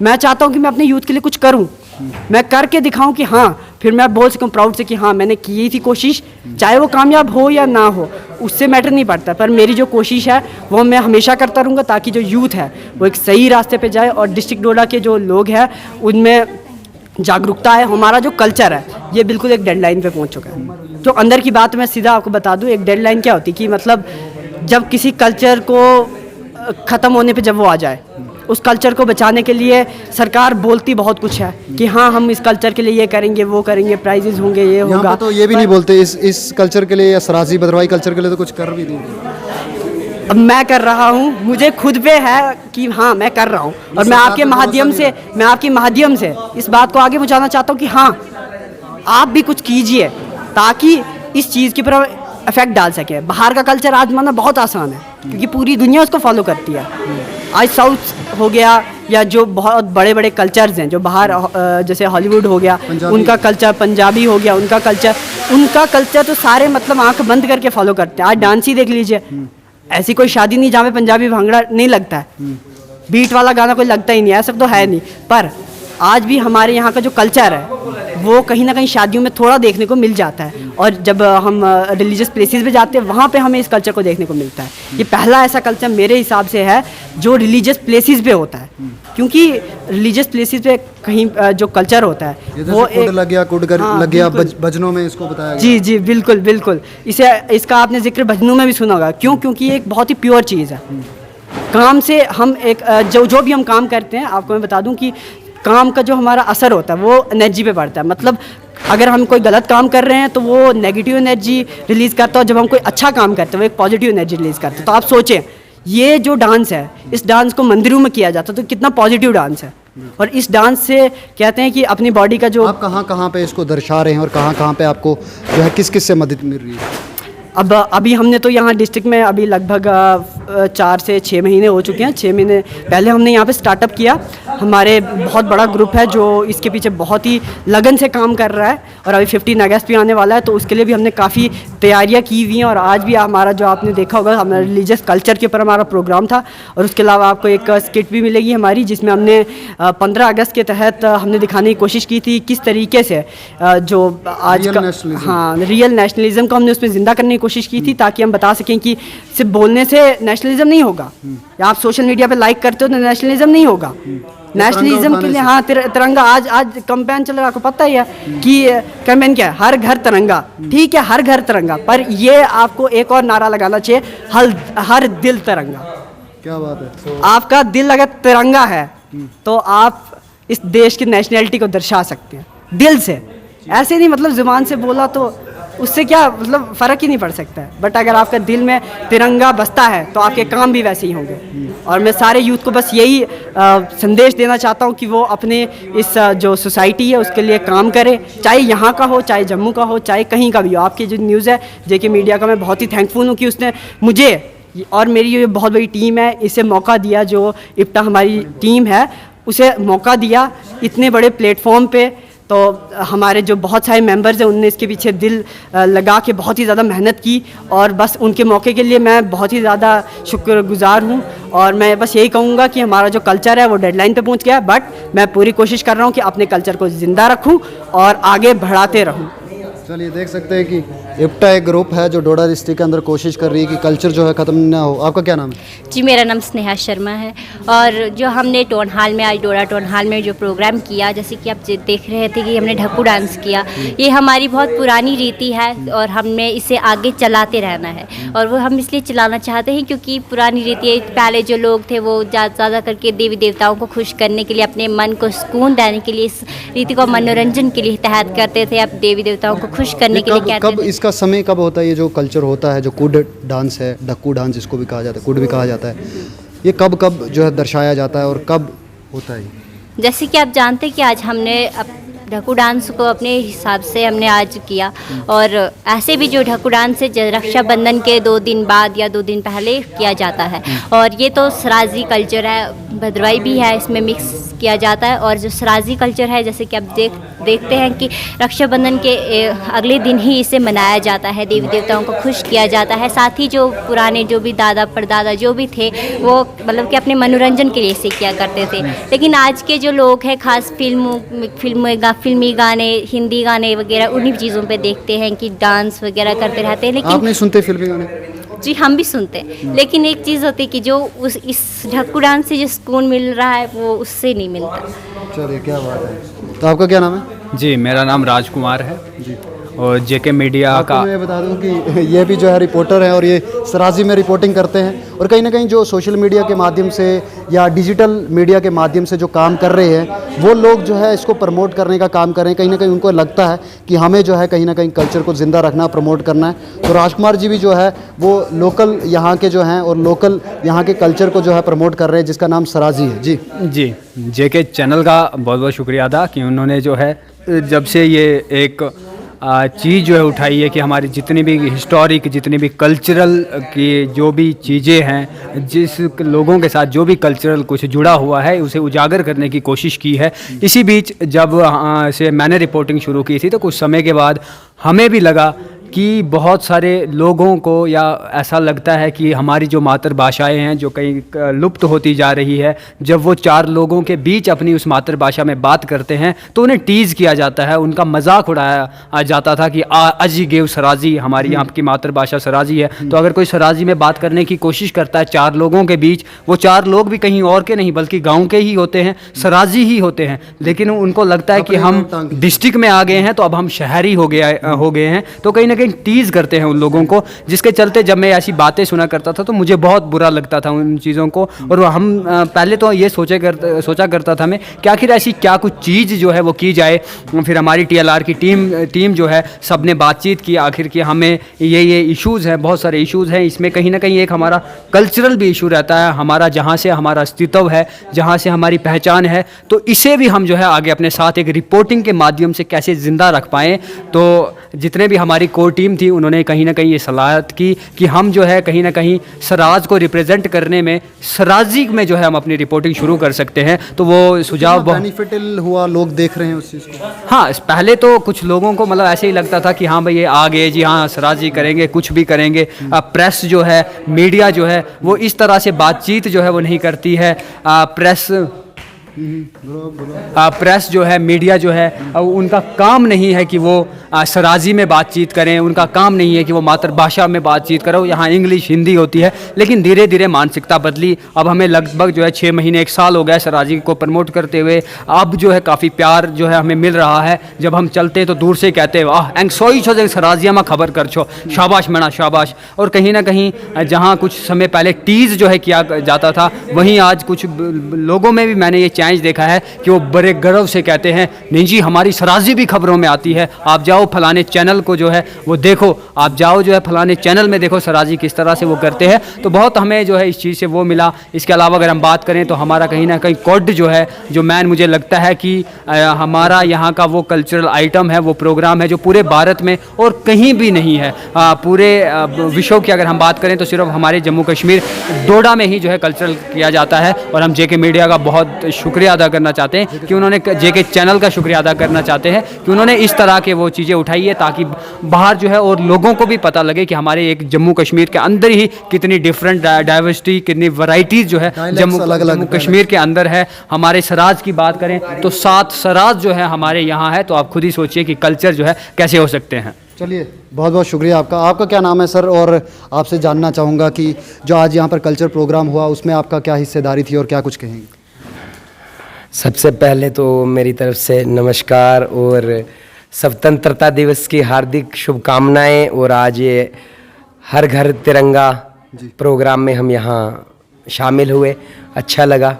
मैं चाहता हूँ कि मैं अपने यूथ के लिए कुछ करूँ, मैं करके दिखाऊं कि हाँ फिर मैं बोल सकूं प्राउड से कि हाँ मैंने की थी कोशिश, चाहे वो कामयाब हो या ना हो उससे मैटर नहीं पड़ता, पर मेरी जो कोशिश है वो मैं हमेशा करता रहूँगा ताकि जो यूथ है वो एक सही रास्ते पे जाए और डिस्ट्रिक्ट डोडा के जो लोग हैं उनमें जागरूकता है। हमारा जो कल्चर है ये बिल्कुल एक डेडलाइन पे पहुँच चुका है। तो अंदर की बात मैं सीधा आपको बता दूँ, एक डेडलाइन क्या होती है कि मतलब जब किसी कल्चर को ख़त्म होने पे जब वो आ जाए, उस कल्चर को बचाने के लिए सरकार बोलती बहुत कुछ है कि हाँ हम इस कल्चर के लिए ये करेंगे वो करेंगे, प्राइजेस होंगे, ये होगा। तो ये भी नहीं बोलते इस कल्चर के लिए या सराजी भद्रवाही कल्चर के लिए तो कुछ कर भी नहीं। अब मैं कर रहा हूँ, मुझे खुद पे है कि हाँ मैं कर रहा हूँ और मैं आपके माध्यम से इस बात को आगे पहुँचाना चाहता हूँ कि हाँ आप भी कुछ कीजिए ताकि इस चीज़ के ऊपर इफेक्ट डाल सके। बाहर का कल्चर आजमाना बहुत आसान है क्योंकि पूरी दुनिया उसको फॉलो करती है। आज साउथ हो गया या जो बहुत बड़े बड़े कल्चर्स हैं जो बाहर जैसे हॉलीवुड हो गया उनका कल्चर, पंजाबी हो गया उनका कल्चर तो सारे मतलब आंख बंद करके फॉलो करते हैं। आज डांस ही देख लीजिए, ऐसी कोई शादी नहीं जहाँ पे पंजाबी भांगड़ा नहीं लगता है, बीट वाला गाना कोई लगता ही नहीं, ऐसा तो है नहीं। पर आज भी हमारे यहाँ का जो कल्चर है वो कहीं ना कहीं शादियों में थोड़ा देखने को मिल जाता है और जब हम रिलीजियस प्लेसेस पे जाते हैं वहाँ पे हमें इस कल्चर को देखने को मिलता है। ये पहला ऐसा कल्चर मेरे हिसाब से है जो रिलीजियस प्लेसेस पे होता है, क्योंकि रिलीजियस प्लेसेस पे कहीं जो कल्चर होता है वो एक लग गया भजनों में इसको बताया गया। जी बिल्कुल इसका आपने जिक्र भजनों में भी सुना होगा। क्यों? क्योंकि ये एक बहुत ही प्योर चीज़ है। काम से हम एक जो भी हम काम करते हैं, आपको मैं बता दूं कि काम का जो हमारा असर होता है वो एनर्जी पे पड़ता है। मतलब अगर हम कोई गलत काम कर रहे हैं तो वो नेगेटिव एनर्जी रिलीज़ करता है और जब हम कोई अच्छा काम करते हैं वो एक पॉजिटिव एनर्जी रिलीज़ करता है। तो आप सोचें ये जो डांस है, इस डांस को मंदिरों में किया जाता है तो कितना पॉजिटिव डांस है। और इस डांस से कहते हैं कि अपनी बॉडी का जो आप कहाँ पे इसको दर्शा रहे हैं और कहाँ पे आपको जो है किस से मदद मिल रही है? अब अभी हमने तो यहाँ डिस्ट्रिक्ट में अभी लगभग 4 से 6 महीने हो चुके हैं। 6 महीने पहले हमने यहाँ पे स्टार्टअप किया। हमारे बहुत बड़ा ग्रुप है जो इसके पीछे बहुत ही लगन से काम कर रहा है और अभी 15 अगस्त भी आने वाला है, तो उसके लिए भी हमने काफ़ी तैयारियां की हुई हैं। और आज भी हमारा जो आपने देखा होगा हमारा रिलीजियस कल्चर के ऊपर हमारा प्रोग्राम था। और उसके अलावा आपको एक स्किट भी मिलेगी हमारी, जिसमें हमने 15 अगस्त के तहत हमने दिखाने की कोशिश की थी किस तरीके से जो आज का रियल नेशनलिज्म को हमने उसमें ज़िंदा करने की कोशिश की थी, ताकि हम बता सकें कि सिर्फ बोलने से नेशनलिज्म नहीं होगा, या आप सोशल मीडिया पे लाइक करते हो तो नेशनलिज्म नहीं होगा। नेशनलिज्म के लिए हाँ तिरंगा आज कैंपेन चल रहा है, आपको पता ही है कि कैंपेन क्या है, हर घर तिरंगा। ठीक है, हर घर तिरंगा, पर ये आपको एक और नारा लगाना चाहिए, हर दिल तिरंगा। क्या बात है। आपका दिल अगर तिरंगा है तो आप इस देश की नेशनैलिटी को दर्शा सकते हैं दिल से, ऐसे नहीं मतलब ज़ुबान से बोला तो उससे क्या मतलब फ़र्क ही नहीं पड़ सकता है। बट अगर आपका दिल में तिरंगा बसता है तो आपके काम भी वैसे ही होंगे। और मैं सारे यूथ को बस यही संदेश देना चाहता हूँ कि वो अपने इस जो सोसाइटी है उसके लिए काम करे, चाहे यहाँ का हो, चाहे जम्मू का हो, चाहे कहीं का भी हो। आपकी जो न्यूज़ है जेके मीडिया का, मैं बहुत ही थैंकफुल हूँ कि उसने मुझे और मेरी ये बहुत बड़ी टीम है इसे मौका दिया, जो इप्टा हमारी टीम है उसे मौका दिया इतने बड़े प्लेटफॉर्म पे। तो हमारे जो बहुत सारे मेंबर्स हैं उनने इसके पीछे दिल लगा के बहुत ही ज़्यादा मेहनत की, और बस उनके मौके के लिए मैं बहुत ही ज़्यादा शुक्रगुजार हूँ। और मैं बस यही कहूँगा कि हमारा जो कल्चर है वो डेडलाइन पे पहुँच गया है, बट मैं पूरी कोशिश कर रहा हूँ कि अपने कल्चर को ज़िंदा रखूँ और आगे बढ़ाते रहूँ। चलिए देख सकते हैं कि इप्टा एक ग्रुप है जो डोडा डिस्ट्रिक्ट के अंदर कोशिश कर रही है कि कल्चर जो है ख़त्म ना हो। आपका क्या नाम है? जी, मेरा नाम स्नेहा शर्मा है। और जो हमने टाउन हॉल में आज डोडा टाउन हॉल में जो प्रोग्राम किया, जैसे कि आप देख रहे थे कि हमने ढक्कू डांस किया, ये हमारी बहुत पुरानी रीति है और हमें इसे आगे चलाते रहना है। और वो हम इसलिए चलाना चाहते हैं क्योंकि पुरानी रीति, पहले जो लोग थे वो ज़्यादा करके देवी देवताओं को खुश करने के लिए, अपने मन को सुकून देने के लिए इस रीति को मनोरंजन के लिए तहत करते थे। अब देवी देवताओं को खुश करने के लिए कब इसका समय कब होता है? ये जो कल्चर होता है, जो कुड डांस है, ढक्कू डांस जिसको भी कहा जाता है, कुड भी कहा जाता है, ये कब कब जो है दर्शाया जाता है और कब होता है? जैसे कि आप जानते हैं कि आज हमने ढक्कू डांस को अपने हिसाब से हमने आज किया, और ऐसे भी जो ढक्कू डांस है रक्षाबंधन के 2 दिन बाद या 2 दिन पहले किया जाता है। और ये तो सराजी कल्चर है, भद्रवाही भी है, इसमें मिक्स किया जाता है। और जो सराजी कल्चर है, जैसे कि आप देखते हैं कि रक्षाबंधन के अगले दिन ही इसे मनाया जाता है, देवी देवताओं को खुश किया जाता है। साथ ही जो पुराने जो भी दादा परदादा जो भी थे वो मतलब कि अपने मनोरंजन के लिए इसे किया करते थे। लेकिन आज के जो लोग हैं खास फिल्मी गाने, हिंदी गाने वगैरह उन्हीं चीज़ों पे देखते हैं कि डांस वगैरह करते रहते हैं। लेकिन आप नहीं सुनते फिल्मी गाने? जी, हम भी सुनते हैं, लेकिन एक चीज़ होती है कि जो इस ढक्कू डांस से जो सुकून मिल रहा है वो उससे नहीं मिलता। चलिए क्या बात है। तो आपका क्या नाम है? जी, मेरा नाम राजकुमार है जी। और जेके मीडिया का मैं बता दूं कि ये भी जो है रिपोर्टर हैं और ये सराजी में रिपोर्टिंग करते हैं, और कहीं ना कहीं जो सोशल मीडिया के माध्यम से या डिजिटल मीडिया के माध्यम से जो काम कर रहे हैं वो लोग जो है इसको प्रमोट करने का काम कर रहे हैं। कहीं ना कहीं उनको लगता है कि हमें जो है कहीं ना कहीं कल्चर को ज़िंदा रखना, प्रमोट करना है। तो राजकुमार जी भी जो है वो लोकल यहाँ के जो हैं और लोकल यहाँ के कल्चर को जो है प्रमोट कर रहे हैं, जिसका नाम सराजी है। जी जेके चैनल का बहुत बहुत शुक्रिया अदा कि उन्होंने जो है जब से ये एक चीज़ जो है उठाई है कि हमारी जितनी भी हिस्टोरिक, जितनी भी कल्चरल की जो भी चीज़ें हैं, जिस लोगों के साथ जो भी कल्चरल कुछ जुड़ा हुआ है उसे उजागर करने की कोशिश की है। इसी बीच जब से मैंने रिपोर्टिंग शुरू की थी तो कुछ समय के बाद हमें भी लगा कि बहुत सारे लोगों को या ऐसा लगता है कि हमारी जो मातृभाषाएं हैं जो कहीं लुप्त होती जा रही है, जब वो 4 लोगों के बीच अपनी उस मातृभाषा में बात करते हैं तो उन्हें टीज़ किया जाता है, उनका मजाक उड़ाया जाता था कि अजी गेव सराजी, हमारी यहाँ की मातृभाषा सराजी है। तो अगर कोई सराजी में बात करने की कोशिश करता है 4 लोगों के बीच, वो 4 लोग भी कहीं और के नहीं बल्कि गाँव के ही होते हैं, सराजी ही होते हैं, लेकिन उनको लगता है कि हम डिस्ट्रिक्ट में आ गए हैं तो अब हम शहरी हो गए हैं। तो कहीं ना टीज़ करते हैं उन लोगों को, जिसके चलते जब मैं ऐसी बातें सुना करता था तो मुझे बहुत बुरा लगता था उन चीज़ों को। और हम पहले तो ये सोचा करता था मैं कि आखिर ऐसी क्या कुछ चीज़ जो है वो की जाए। फिर हमारी TLR की टीम जो है सब ने बातचीत की आखिर कि हमें ये इश्यूज़ हैं, बहुत सारे इश्यूज़ हैं, इसमें कहीं ना कहीं एक हमारा कल्चरल भी इशू रहता है, हमारा जहाँ से हमारा अस्तित्व है, जहाँ से हमारी पहचान है, तो इसे भी हम जो है आगे अपने साथ एक रिपोर्टिंग के माध्यम से कैसे ज़िंदा रख पाएँ। तो जितने भी हमारी कोड टीम थी उन्होंने कहीं ना कहीं ये सलाहत की कि हम जो है कहीं ना कहीं सराज को रिप्रेजेंट करने में सराजी में जो है हम अपनी रिपोर्टिंग शुरू कर सकते हैं। तो वो सुझाव बेनिफिशियल हुआ, लोग देख रहे हैं उस चीज़ को। हाँ, पहले तो कुछ लोगों को मतलब ऐसे ही लगता था कि हाँ भाई ये आ गए जी, हाँ सराजी करेंगे, कुछ भी करेंगे। प्रेस जो है, मीडिया जो है वो इस तरह से बातचीत जो है वो नहीं करती है। प्रेस जो है, मीडिया जो है, उनका काम नहीं है कि वो सराजी में बातचीत करें, उनका काम नहीं है कि वो मातृभाषा में बातचीत करो, यहाँ इंग्लिश हिंदी होती है। लेकिन धीरे धीरे मानसिकता बदली। अब हमें लगभग जो है 6 महीने 1 साल हो गया सराजी को प्रमोट करते हुए। अब जो है काफ़ी प्यार जो है हमें मिल रहा है। जब हम चलते हैं तो दूर से कहते हैं वाह एंग सोई छो सराजिया में खबर कर छो, शाबाश मना शाबाश। और कहीं ना कहीं जहाँ कुछ समय पहले टीज़ जो है किया जाता था, वहीं आज कुछ लोगों में भी मैंने ये चेंज देखा है कि वो बड़े गर्व से कहते हैं नहीं जी हमारी सराजी भी खबरों में आती है, आप जाओ फलाने चैनल को जो है वो देखो, आप जाओ जो है फलाने चैनल में देखो सराजी किस तरह से वो करते हैं। तो बहुत हमें जो है इस चीज़ से वो मिला। इसके अलावा अगर हम बात करें तो हमारा कहीं ना कहीं कोड जो है, जो मैन मुझे लगता है कि हमारा यहाँ का वो कल्चरल आइटम है, वो प्रोग्राम है जो पूरे भारत में और कहीं भी नहीं है। पूरे विश्व की अगर हम बात करें तो सिर्फ हमारे जम्मू कश्मीर डोडा में ही जो है कल्चरल किया जाता है। और हम जेके मीडिया का बहुत शुक्रिया अदा करना चाहते हैं कि उन्होंने, जेके चैनल का शुक्रिया अदा करना चाहते हैं कि उन्होंने इस तरह के वो चीज़ें उठाई है ताकि बाहर जो है और लोगों को भी पता लगे कि हमारे एक जम्मू कश्मीर के अंदर ही कितनी डिफरेंट डाइवर्सिटी, कितनी वैरायटीज़ जो है जम्मू कश्मीर के अंदर है। हमारे सराज की बात करें तो 7 सराज जो है हमारे यहाँ है। तो आप खुद ही सोचिए कि कल्चर जो है कैसे हो सकते हैं। चलिए, बहुत बहुत शुक्रिया आपका। आपका क्या नाम है सर? और आपसे जानना चाहूँगा कि जो आज यहाँ पर कल्चर प्रोग्राम हुआ उसमें आपका क्या हिस्सेदारी थी और क्या कुछ कहेंगे? सबसे पहले तो मेरी तरफ से नमस्कार और स्वतंत्रता दिवस की हार्दिक शुभकामनाएं। और आज ये हर घर तिरंगा प्रोग्राम में हम यहाँ शामिल हुए, अच्छा लगा।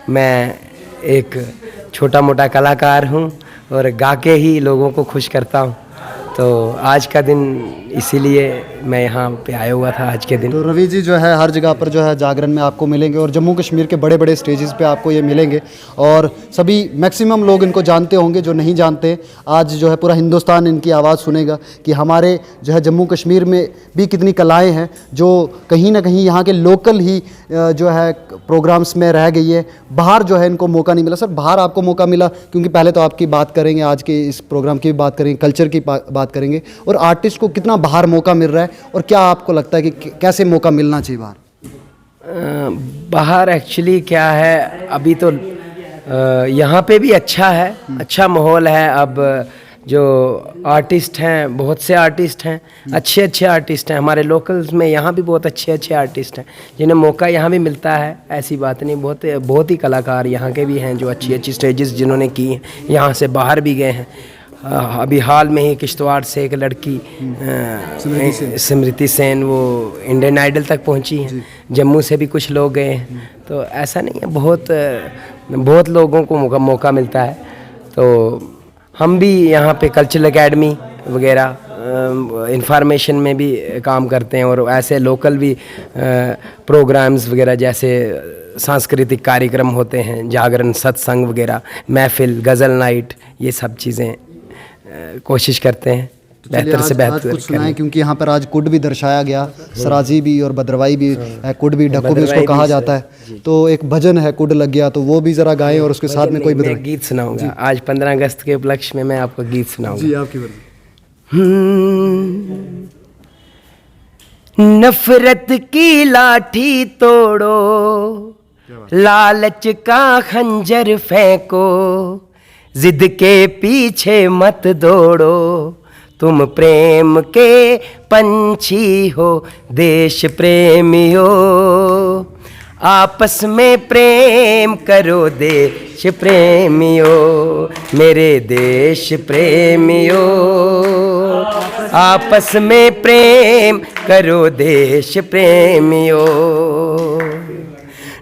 मैं एक छोटा मोटा कलाकार हूँ और गा के ही लोगों को खुश करता हूँ। तो आज का दिन इसीलिए मैं यहाँ पे आया हुआ था आज के दिन। तो रवि जी जो है हर जगह पर जो है जागरण में आपको मिलेंगे और जम्मू कश्मीर के बड़े बड़े स्टेजेस पे आपको ये मिलेंगे और सभी मैक्सिमम लोग इनको जानते होंगे। जो नहीं जानते, आज जो है पूरा हिंदुस्तान इनकी आवाज़ सुनेगा कि हमारे जो है जम्मू कश्मीर में भी कितनी कलाएँ हैं जो कहीं ना कहीं यहाँ के लोकल ही जो है प्रोग्राम्स में रह गई है। बाहर जो है इनको मौका नहीं मिला। सर, बाहर आपको मौका मिला क्योंकि पहले तो आपकी बात करेंगे, आज के इस प्रोग्राम की भी बात करेंगे, कल्चर की बात करेंगे और आर्टिस्ट को कितना बाहर मौका मिल रहा है और क्या आपको लगता है कि कैसे मौका मिलना चाहिए बाहर? बाहर एक्चुअली क्या है, अभी तो यहाँ पे भी अच्छा है, अच्छा माहौल है। अब जो आर्टिस्ट हैं, बहुत से आर्टिस्ट हैं, अच्छे अच्छे आर्टिस्ट हैं हमारे लोकल्स में। यहाँ भी बहुत अच्छे अच्छे आर्टिस्ट हैं जिन्हें मौका यहाँ भी मिलता है, ऐसी बात नहीं। बहुत ही कलाकार यहाँ के भी हैं जो अच्छी अच्छी स्टेजेस जिन्होंने की हैं, यहाँ से बाहर भी गए हैं। अभी हाल में ही किश्तवाड़ से एक लड़की स्मृति सेन, वो इंडियन आइडल तक पहुंची है। जम्मू से भी कुछ लोग गए हैं। तो ऐसा नहीं है, बहुत लोगों को मौका मिलता है। तो हम भी यहाँ पे कल्चरल एकेडमी वगैरह इंफॉर्मेशन में भी काम करते हैं और ऐसे लोकल भी प्रोग्राम्स वगैरह जैसे सांस्कृतिक कार्यक्रम होते हैं, जागरण, सत्संग वगैरह, महफिल, गज़ल नाइट, ये सब चीज़ें कोशिश करते हैं बेहतर से बेहतर कुछ सुनाएं क्योंकि यहाँ पर आज कुड भी दर्शाया गया, सराजी भी और भद्रवाई भी, कुड भी, ढक्कू भी उसको कहा जाता है। तो एक भजन है कुड लग गया, तो वो भी ज़रा गाएं और उसके साथ में कोई गीत सुनाऊंगा। आज 15 अगस्त के उपलक्ष्य में मैं आपको गीत सुनाऊंगा। जी, आपकी मर्जी। नफरत की लाठी तोड़ो, लालच का खंजर फेंको, जिद के पीछे मत दौड़ो, तुम प्रेम के पंछी हो, देश प्रेमियों। आपस में प्रेम करो देश प्रेमियों, मेरे देश प्रेमियों। आपस में प्रेम करो देश प्रेमियों।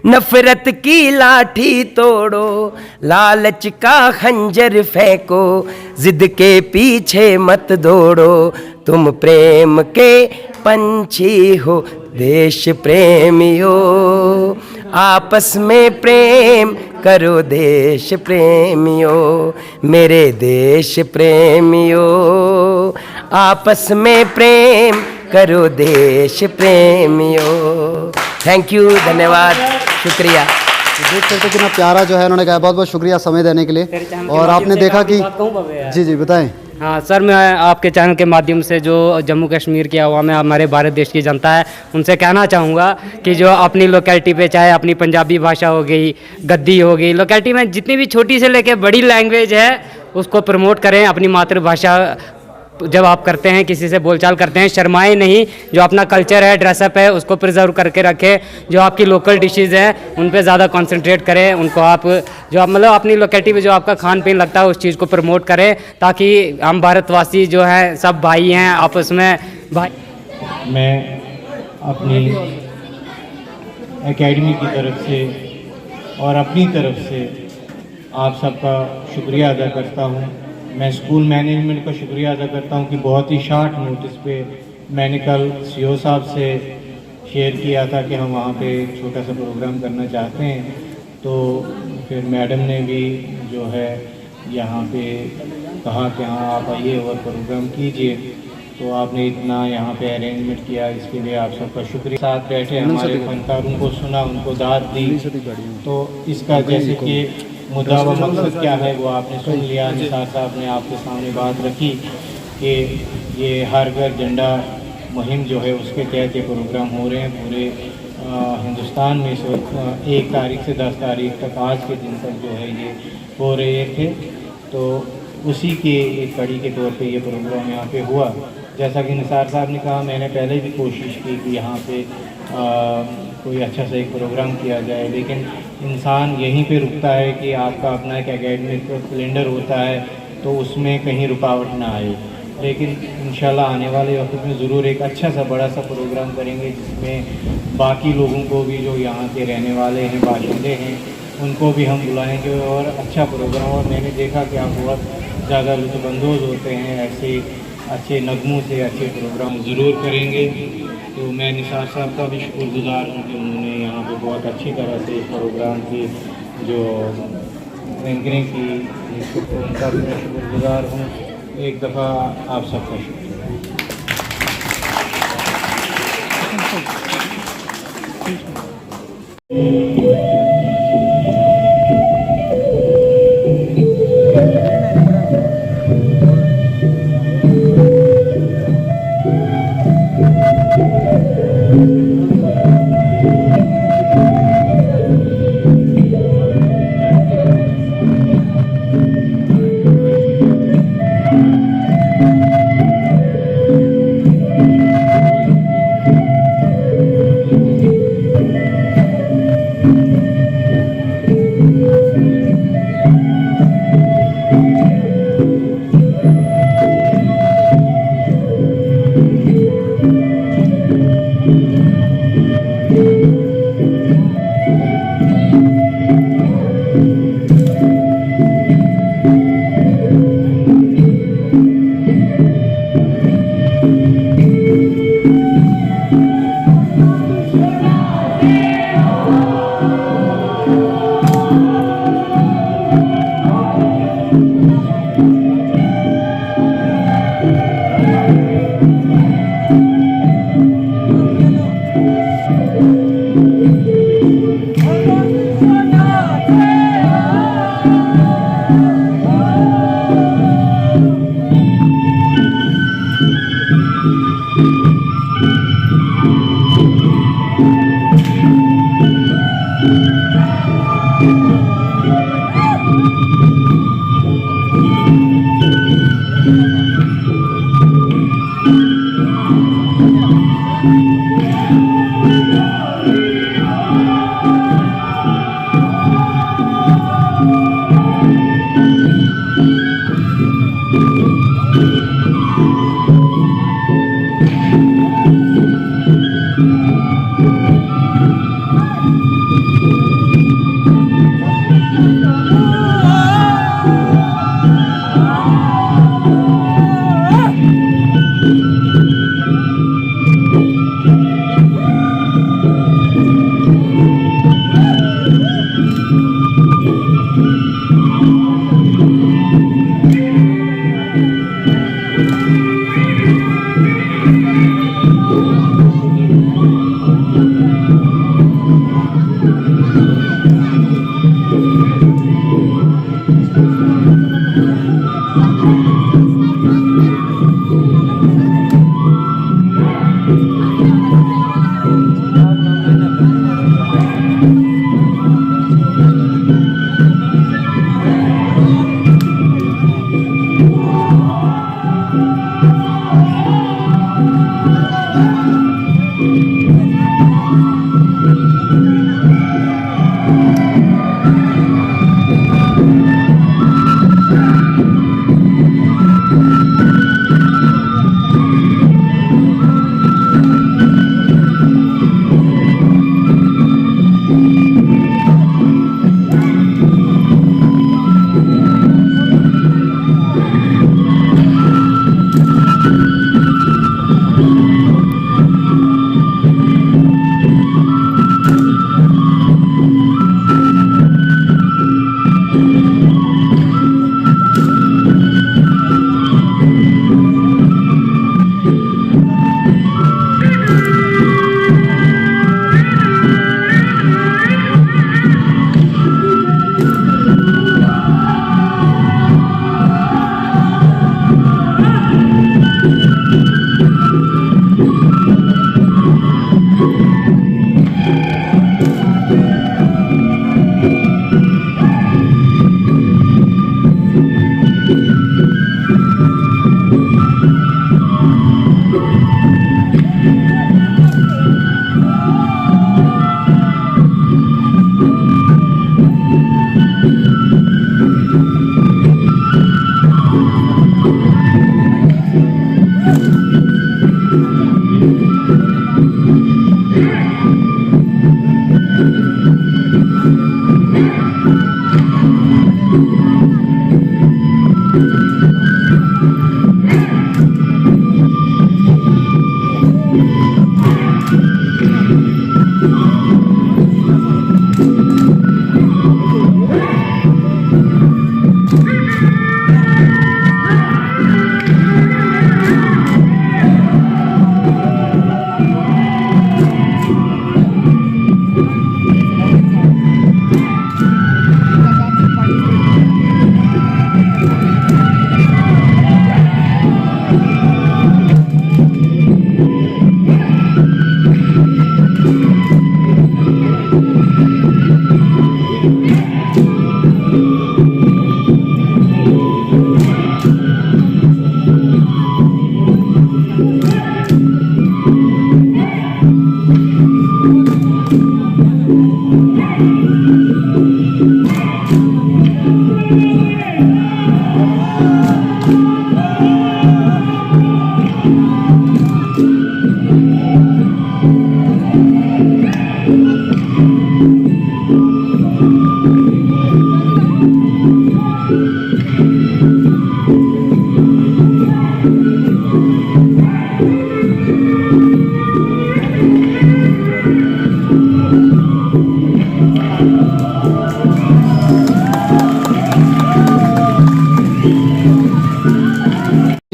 नफरत की लाठी तोड़ो, लालच का खंजर फेंको, जिद के पीछे मत दौड़ो, तुम प्रेम के पंछी हो, देश प्रेमियों। आपस में प्रेम करो देश प्रेमियों, मेरे देश प्रेमियों। आपस में प्रेम करो देश प्रेमियों। थैंक यू, धन्यवाद, शुक्रिया। देख सकते कितना प्यारा जो है उन्होंने कहा। बहुत बहुत शुक्रिया समय देने के लिए। और आपने देखा कि जी जी बताएं। हाँ सर, मैं आपके चैनल के माध्यम से जो जम्मू कश्मीर की आवाम है, हमारे भारत देश की जनता है, उनसे कहना चाहूँगा कि जो अपनी लोकेलिटी पे, चाहे अपनी पंजाबी भाषा हो गई, गद्दी हो गई, लोकेलिटी में जितनी भी छोटी से लेके बड़ी लैंग्वेज है उसको प्रमोट करें। अपनी मातृभाषा जब आप करते हैं, किसी से बोलचाल करते हैं, शर्माए नहीं। जो अपना कल्चर है, ड्रेसअप है, उसको प्रिजर्व करके रखें। जो आपकी लोकल डिशेज़ हैं उन पे ज़्यादा कंसंट्रेट करें। उनको आप जो आप मतलब अपनी लोकेलिटी में जो आपका खान पीन लगता है उस चीज़ को प्रमोट करें, ताकि हम भारतवासी जो हैं सब भाई हैं आपस में भाई। मैं अपनी एकेडमी की तरफ से और अपनी तरफ से आप सबका शुक्रिया अदा करता हूँ। मैं स्कूल मैनेजमेंट का शुक्रिया अदा करता हूँ कि बहुत ही शॉर्ट नोटिस पे मैंने कल सीओ साहब से शेयर किया था कि हम वहाँ पे एक छोटा सा प्रोग्राम करना चाहते हैं। तो फिर मैडम ने भी जो है यहाँ पे कहा कि हाँ आप आइए और प्रोग्राम कीजिए। तो आपने इतना यहाँ पे अरेंजमेंट किया, इसके लिए आप सबका शुक्रिया। साथ बैठे हमारे फनकारों को सुना, उनको दाद दी। तो इसका जैसे कि मुद्दा व मकसद क्या है वो आपने सुन लिया। निसार साहब ने आपके सामने बात रखी कि ये हर घर झंडा मुहिम जो है उसके तहत ये प्रोग्राम हो रहे हैं पूरे हिंदुस्तान में। इस वक्त 1 तारीख से 10 तारीख तक, आज के दिन तक जो है ये हो रहे थे। तो उसी के एक कड़ी के तौर पे ये प्रोग्राम यहाँ पे हुआ। जैसा कि निसार साहब ने कहा, मैंने पहले भी कोशिश की कि यहाँ पे कोई अच्छा सा एक प्रोग्राम किया जाए, लेकिन इंसान यहीं पे रुकता है कि आपका अपना एक एकेडमिक कैलेंडर होता है तो उसमें कहीं रुकावट ना आए। लेकिन इंशाल्लाह आने वाले वक्त में ज़रूर एक अच्छा सा बड़ा सा प्रोग्राम करेंगे जिसमें बाकी लोगों को भी जो यहाँ के रहने वाले हैं, बाशिंदे हैं, उनको भी हम बुलाएंगे और अच्छा प्रोग्राम। और मैंने देखा कि आप बहुत ज़्यादा लुत्फ़अंदोज़ होते हैं, ऐसे अच्छे नगमों से अच्छे प्रोग्राम ज़रूर करेंगे। तो मैं निसार साहब का भी शुक्रगुज़ार हूँ कि उन्होंने यहाँ पे बहुत अच्छी तरह से इस प्रोग्राम की जो एंकरिंग की, उनका भी मैं शुक्रगुज़ार हूँ। एक दफ़ा आप सबका शुक्रिया।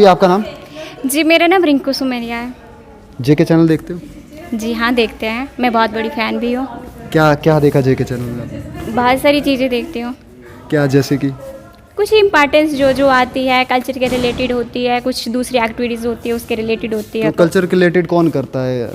जी आपका नाम? जी मेरा नाम रिंकू सुमेरिया है। जेके चैनल देखते हो? जी हाँ देखते हैं, मैं बहुत बड़ी फ़ैन भी हूँ। क्या क्या देखा जेके चैनल में आपने? बहुत सारी चीज़ें देखती हूँ। क्या जैसे कि? कुछ इम्पॉर्टेंस जो जो आती है कल्चर के रिलेटेड होती है, कुछ दूसरी एक्टिविटीज़ होती है उसके रिलेटेड होती है। तो कल्चर के रिलेटेड कौन करता है?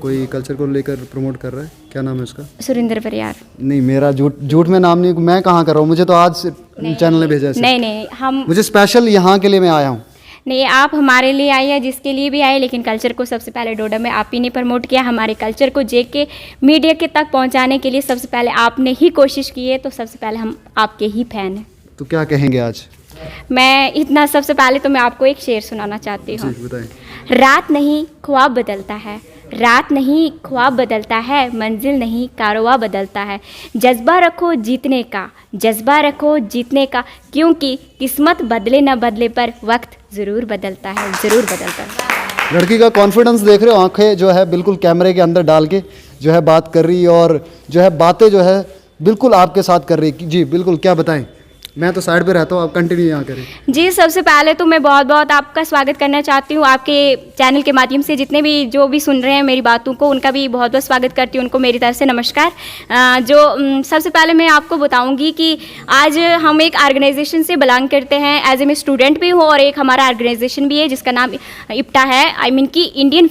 कोई कल्चर को लेकर प्रमोट कर रहा है? क्या नाम है उसका? सुरिंदर परियार। नहीं, मेरा झूठ में नाम नहीं, मैं कहाँ कर रहा हूँ, मुझे तो आज चैनल ने भेजा है। नहीं हम मुझे स्पेशल यहाँ के लिए मैं आया हूँ। नहीं, आप हमारे लिए आए या जिसके लिए भी आए, लेकिन कल्चर को सबसे पहले डोडा में आप ही ने प्रमोट किया। हमारे कल्चर को जेके मीडिया के तक पहुंचाने के लिए सबसे पहले आपने ही कोशिश की है, तो सबसे पहले हम आपके ही फ़ैन हैं। तो क्या कहेंगे आज? मैं इतना सबसे पहले तो मैं आपको एक शेर सुनाना चाहती हूँ। जी बताएं। रात नहीं ख्वाब बदलता है, रात नहीं ख्वाब बदलता है, मंजिल नहीं कारवां बदलता है। जज्बा रखो जीतने का, जज्बा रखो जीतने का, क्योंकि किस्मत बदले न बदले पर वक्त ज़रूर बदलता है, ज़रूर बदलता है। लड़की का कॉन्फिडेंस देख रहे हो, आंखें जो है बिल्कुल कैमरे के अंदर डाल के जो है बात कर रही है और जो है बातें जो है बिल्कुल आपके साथ कर रही है। जी बिल्कुल, क्या बताएं, मैं तो साइड पे रहता हूँ, आप कंटिन्यू यहाँ करें। जी सबसे पहले तो मैं बहुत बहुत आपका स्वागत करना चाहती हूँ। आपके चैनल के माध्यम से जितने भी जो भी सुन रहे हैं मेरी बातों को, उनका भी बहुत बहुत स्वागत करती हूँ, उनको मेरी तरफ से नमस्कार। सबसे पहले मैं आपको बताऊँगी कि आज हम एक ऑर्गेनाइजेशन से बिलोंग करते हैं, एज ए मैं स्टूडेंट भी हूँ और एक हमारा ऑर्गेनाइजेशन भी है जिसका नाम इप्टा है, आई मीन कि इंडियन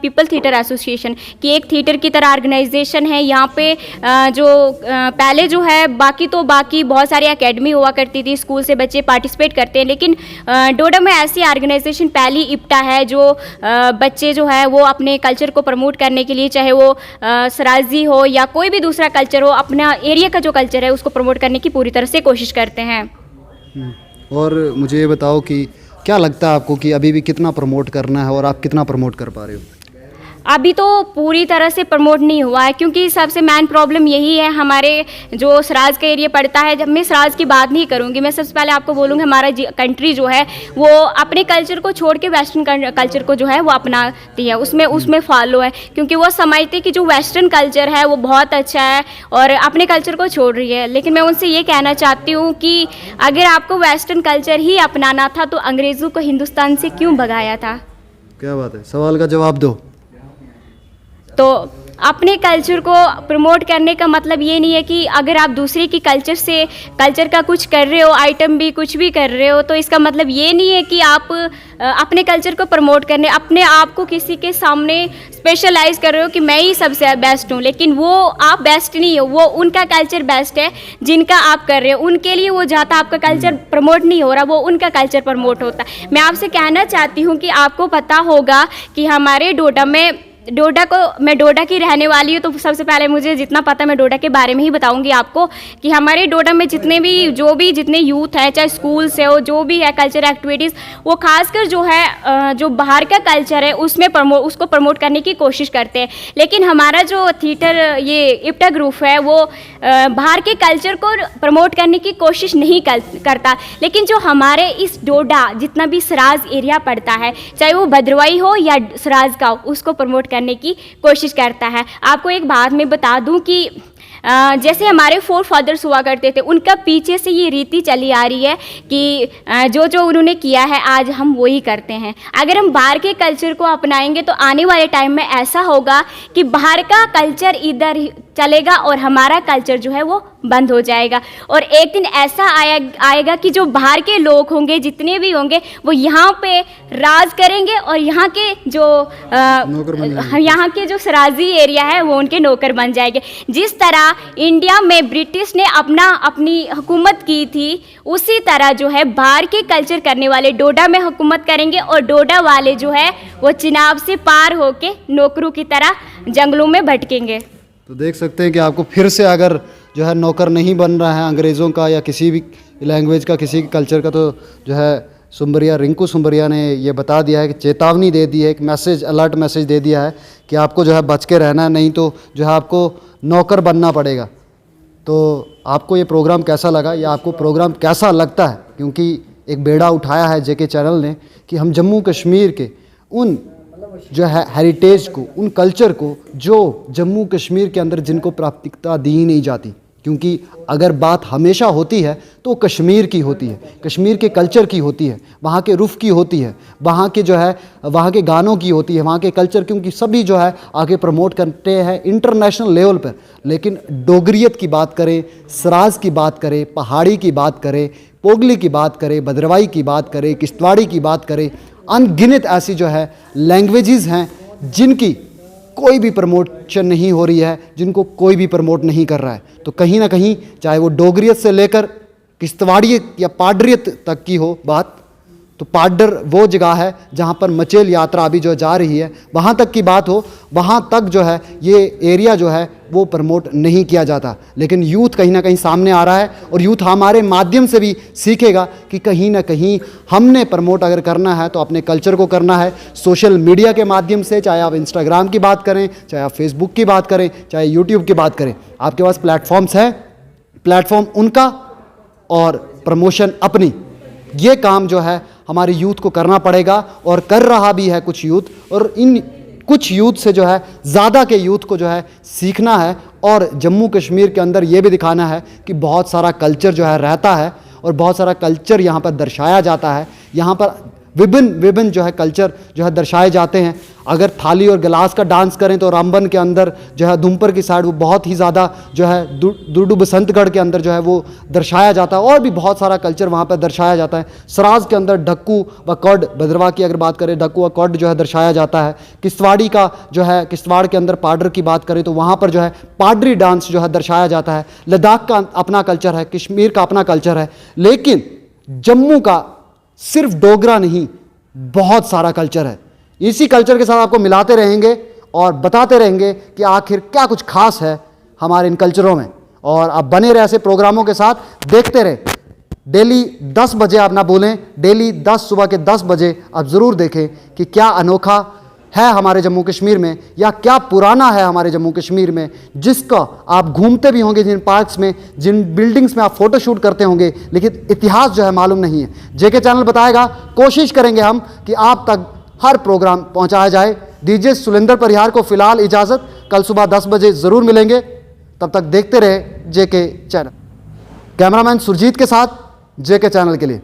पीपल थिएटर एसोसिएशन की एक थिएटर की तरह ऑर्गेनाइजेशन है। यहाँ पे पहले जो है बाकी बहुत सारी अकेडमी हुआ करती थी, स्कूल से बच्चे पार्टिसिपेट करते हैं, लेकिन डोडा में ऐसी ऑर्गेनाइजेशन पहली इप्टा है जो बच्चे जो है वो अपने कल्चर को प्रमोट करने के लिए, चाहे वो सराजी हो या कोई भी दूसरा कल्चर हो, अपना एरिया का जो कल्चर है उसको प्रमोट करने की पूरी तरह से कोशिश करते हैं। और मुझे ये बताओ कि क्या लगता है आपको कि अभी भी कितना प्रमोट करना है और आप कितना प्रमोट कर पा रहे हो? अभी तो पूरी तरह से प्रमोट नहीं हुआ है, क्योंकि सबसे मेन प्रॉब्लम यही है, हमारे जो सराज का एरिया पड़ता है। जब मैं सराज की बात नहीं करूँगी, मैं सबसे पहले आपको बोलूँगी हमारा कंट्री जो है वो अपने कल्चर को छोड़ के वेस्टर्न कल्चर को जो है वो अपनाती है, उसमें फॉलो है, क्योंकि वो समझते कि जो वेस्टर्न कल्चर है वो बहुत अच्छा है और अपने कल्चर को छोड़ रही है। लेकिन मैं उनसे ये कहना चाहती हूँ कि अगर आपको वेस्टर्न कल्चर ही अपनाना था तो अंग्रेज़ों को हिंदुस्तान से क्यों भगाया था? क्या बात है, सवाल का जवाब दो। तो अपने कल्चर को प्रमोट करने का मतलब ये नहीं है कि अगर आप दूसरे की कल्चर का कुछ कर रहे हो, आइटम भी कुछ भी कर रहे हो, तो इसका मतलब ये नहीं है कि आप अपने कल्चर को प्रमोट करने, अपने आप को किसी के सामने स्पेशलाइज कर रहे हो कि मैं ही सबसे बेस्ट हूँ, लेकिन वो आप बेस्ट नहीं हो, वो उनका कल्चर बेस्ट है जिनका आप कर रहे हो, उनके लिए वो जाता, आपका कल्चर प्रमोट नहीं हो रहा, वो उनका कल्चर प्रमोट होता है। मैं आपसे कहना चाहती हूँ कि आपको पता होगा कि हमारे मैं डोडा की रहने वाली हूँ, तो सबसे पहले मुझे जितना पता मैं डोडा के बारे में ही बताऊंगी आपको कि हमारे डोडा में जितने यूथ है, चाहे स्कूल से हो, जो भी है कल्चर एक्टिविटीज़, वो खासकर जो है जो बाहर का कल्चर है उसको प्रमोट करने की कोशिश करते हैं। लेकिन हमारा जो थिएटर ये इप्टा ग्रुप है वो बाहर के कल्चर को प्रमोट करने की कोशिश नहीं करता, लेकिन जो हमारे इस डोडा जितना भी सराज एरिया पड़ता है, चाहे वो भद्रवाही हो या सराज का हो, उसको प्रमोट करने की कोशिश करता है। आपको एक बात मैं बता दूं कि जैसे हमारे फोर फादर्स हुआ करते थे, उनका पीछे से ये रीति चली आ रही है कि जो उन्होंने किया है आज हम वही करते हैं। अगर हम बाहर के कल्चर को अपनाएंगे तो आने वाले टाइम में ऐसा होगा कि बाहर का कल्चर इधर चलेगा और हमारा कल्चर जो है वो बंद हो जाएगा, और एक दिन ऐसा आएगा कि जो बाहर के लोग होंगे, जितने भी होंगे, वो यहाँ पे राज करेंगे और यहाँ के जो सराजी एरिया है वो उनके नौकर बन जाएंगे। जिस तरह इंडिया में ब्रिटिश ने अपनी हुकूमत की थी, उसी तरह जो है बाहर के कल्चर करने वाले डोडा में हुकूमत करेंगे और डोडा वाले जो है वो चिनाब से पार होके नौकरों की तरह जंगलों में भटकेंगे। तो देख सकते हैं कि आपको फिर से अगर जो है नौकर नहीं बन रहा है अंग्रेज़ों का या किसी भी लैंग्वेज का, किसी कल्चर का, तो जो है रिंकू सुंबरिया ने ये बता दिया है कि चेतावनी दे दी है, एक मैसेज, अलर्ट मैसेज दे दिया है कि आपको जो है बच के रहना है, नहीं तो जो है आपको नौकर बनना पड़ेगा। तो आपको ये प्रोग्राम कैसा लगा या आपको प्रोग्राम कैसा लगता है? क्योंकि एक बेड़ा उठाया है जेके चैनल ने कि हम जम्मू कश्मीर के उन जो है हेरिटेज को, उन कल्चर को जो जम्मू कश्मीर के अंदर जिनको प्राथमिकता दी ही नहीं जाती, क्योंकि अगर बात हमेशा होती है तो कश्मीर की होती है, कश्मीर के कल्चर की होती है, वहाँ के रुफ़ की होती है, वहाँ के जो है वहाँ के गानों की होती है, वहाँ के कल्चर, क्योंकि सभी जो है आगे प्रमोट करते हैं इंटरनेशनल लेवल पर। लेकिन डोगरियत की बात करें, सराज की बात करें, पहाड़ी की बात करें, पोगली की बात करें, भद्रवाही की बात करें, किश्तवाड़ी की बात करें, अनगिनत ऐसी जो है लैंग्वेजेस हैं जिनकी कोई भी प्रमोशन नहीं हो रही है, जिनको कोई भी प्रमोट नहीं कर रहा है। तो कहीं ना कहीं चाहे वो डोगरियत से लेकर किश्तवाड़ियत या पाडरियत तक की हो बात, तो पाडर वो जगह है जहाँ पर मचेल यात्रा अभी जो जा रही है, वहाँ तक की बात हो, वहाँ तक जो है ये एरिया जो है वो प्रमोट नहीं किया जाता। लेकिन यूथ कहीं ना कहीं सामने आ रहा है और यूथ हमारे माध्यम से भी सीखेगा कि कहीं ना कहीं हमने प्रमोट अगर करना है तो अपने कल्चर को करना है सोशल मीडिया के माध्यम से। चाहे आप इंस्टाग्राम की बात करें, चाहे आप फेसबुक की बात करें, चाहे यूट्यूब की बात करें, आपके पास प्लेटफॉर्म्स हैं, प्लेटफॉर्म उनका और प्रमोशन अपनी, ये काम जो है हमारी यूथ को करना पड़ेगा और कर रहा भी है कुछ यूथ। और इन कुछ यूथ से जो है ज़्यादा के यूथ को जो है सीखना है और जम्मू कश्मीर के अंदर ये भी दिखाना है कि बहुत सारा कल्चर जो है रहता है और बहुत सारा कल्चर यहाँ पर दर्शाया जाता है। यहाँ पर विभिन्न जो है कल्चर जो है दर्शाए जाते हैं। अगर थाली और गिलास का डांस करें तो रामबन के अंदर जो है धुमपर की साइड वो बहुत ही ज़्यादा जो है दुर्डू बसंतगढ़ के अंदर जो है वो दर्शाया जाता है और भी बहुत सारा कल्चर वहाँ पर दर्शाया जाता है। सराज के अंदर ढक्कू व कौड, भद्रवाह की अगर बात करें ढक्कू व कौड जो है दर्शाया जाता है। किश्तवाड़ी का जो है किश्तवाड़ के अंदर पाडर की बात करें तो वहाँ पर जो है पाडरी डांस जो है दर्शाया जाता है। लद्दाख का अपना कल्चर है, कश्मीर का अपना कल्चर है, लेकिन जम्मू का सिर्फ डोगरा नहीं, बहुत सारा कल्चर है। इसी कल्चर के साथ आपको मिलाते रहेंगे और बताते रहेंगे कि आखिर क्या कुछ खास है हमारे इन कल्चरों में। और आप बने रहे ऐसे प्रोग्रामों के साथ, देखते रहे। डेली 10 बजे आप ना भूलें, डेली सुबह के 10 बजे आप ज़रूर देखें कि क्या अनोखा है हमारे जम्मू कश्मीर में या क्या पुराना है हमारे जम्मू कश्मीर में, जिसका आप घूमते भी होंगे जिन पार्क्स में, जिन बिल्डिंग्स में आप फोटो शूट करते होंगे, लेकिन इतिहास जो है मालूम नहीं है। जेके चैनल बताएगा, कोशिश करेंगे हम कि आप तक हर प्रोग्राम पहुंचाया जाए। दीजिए सुलिंदर परिहार को फिलहाल इजाज़त, कल सुबह 10 बजे ज़रूर मिलेंगे। तब तक देखते रहे जेके चैनल। कैमरामैन सुरजीत के साथ जेके चैनल के लिए।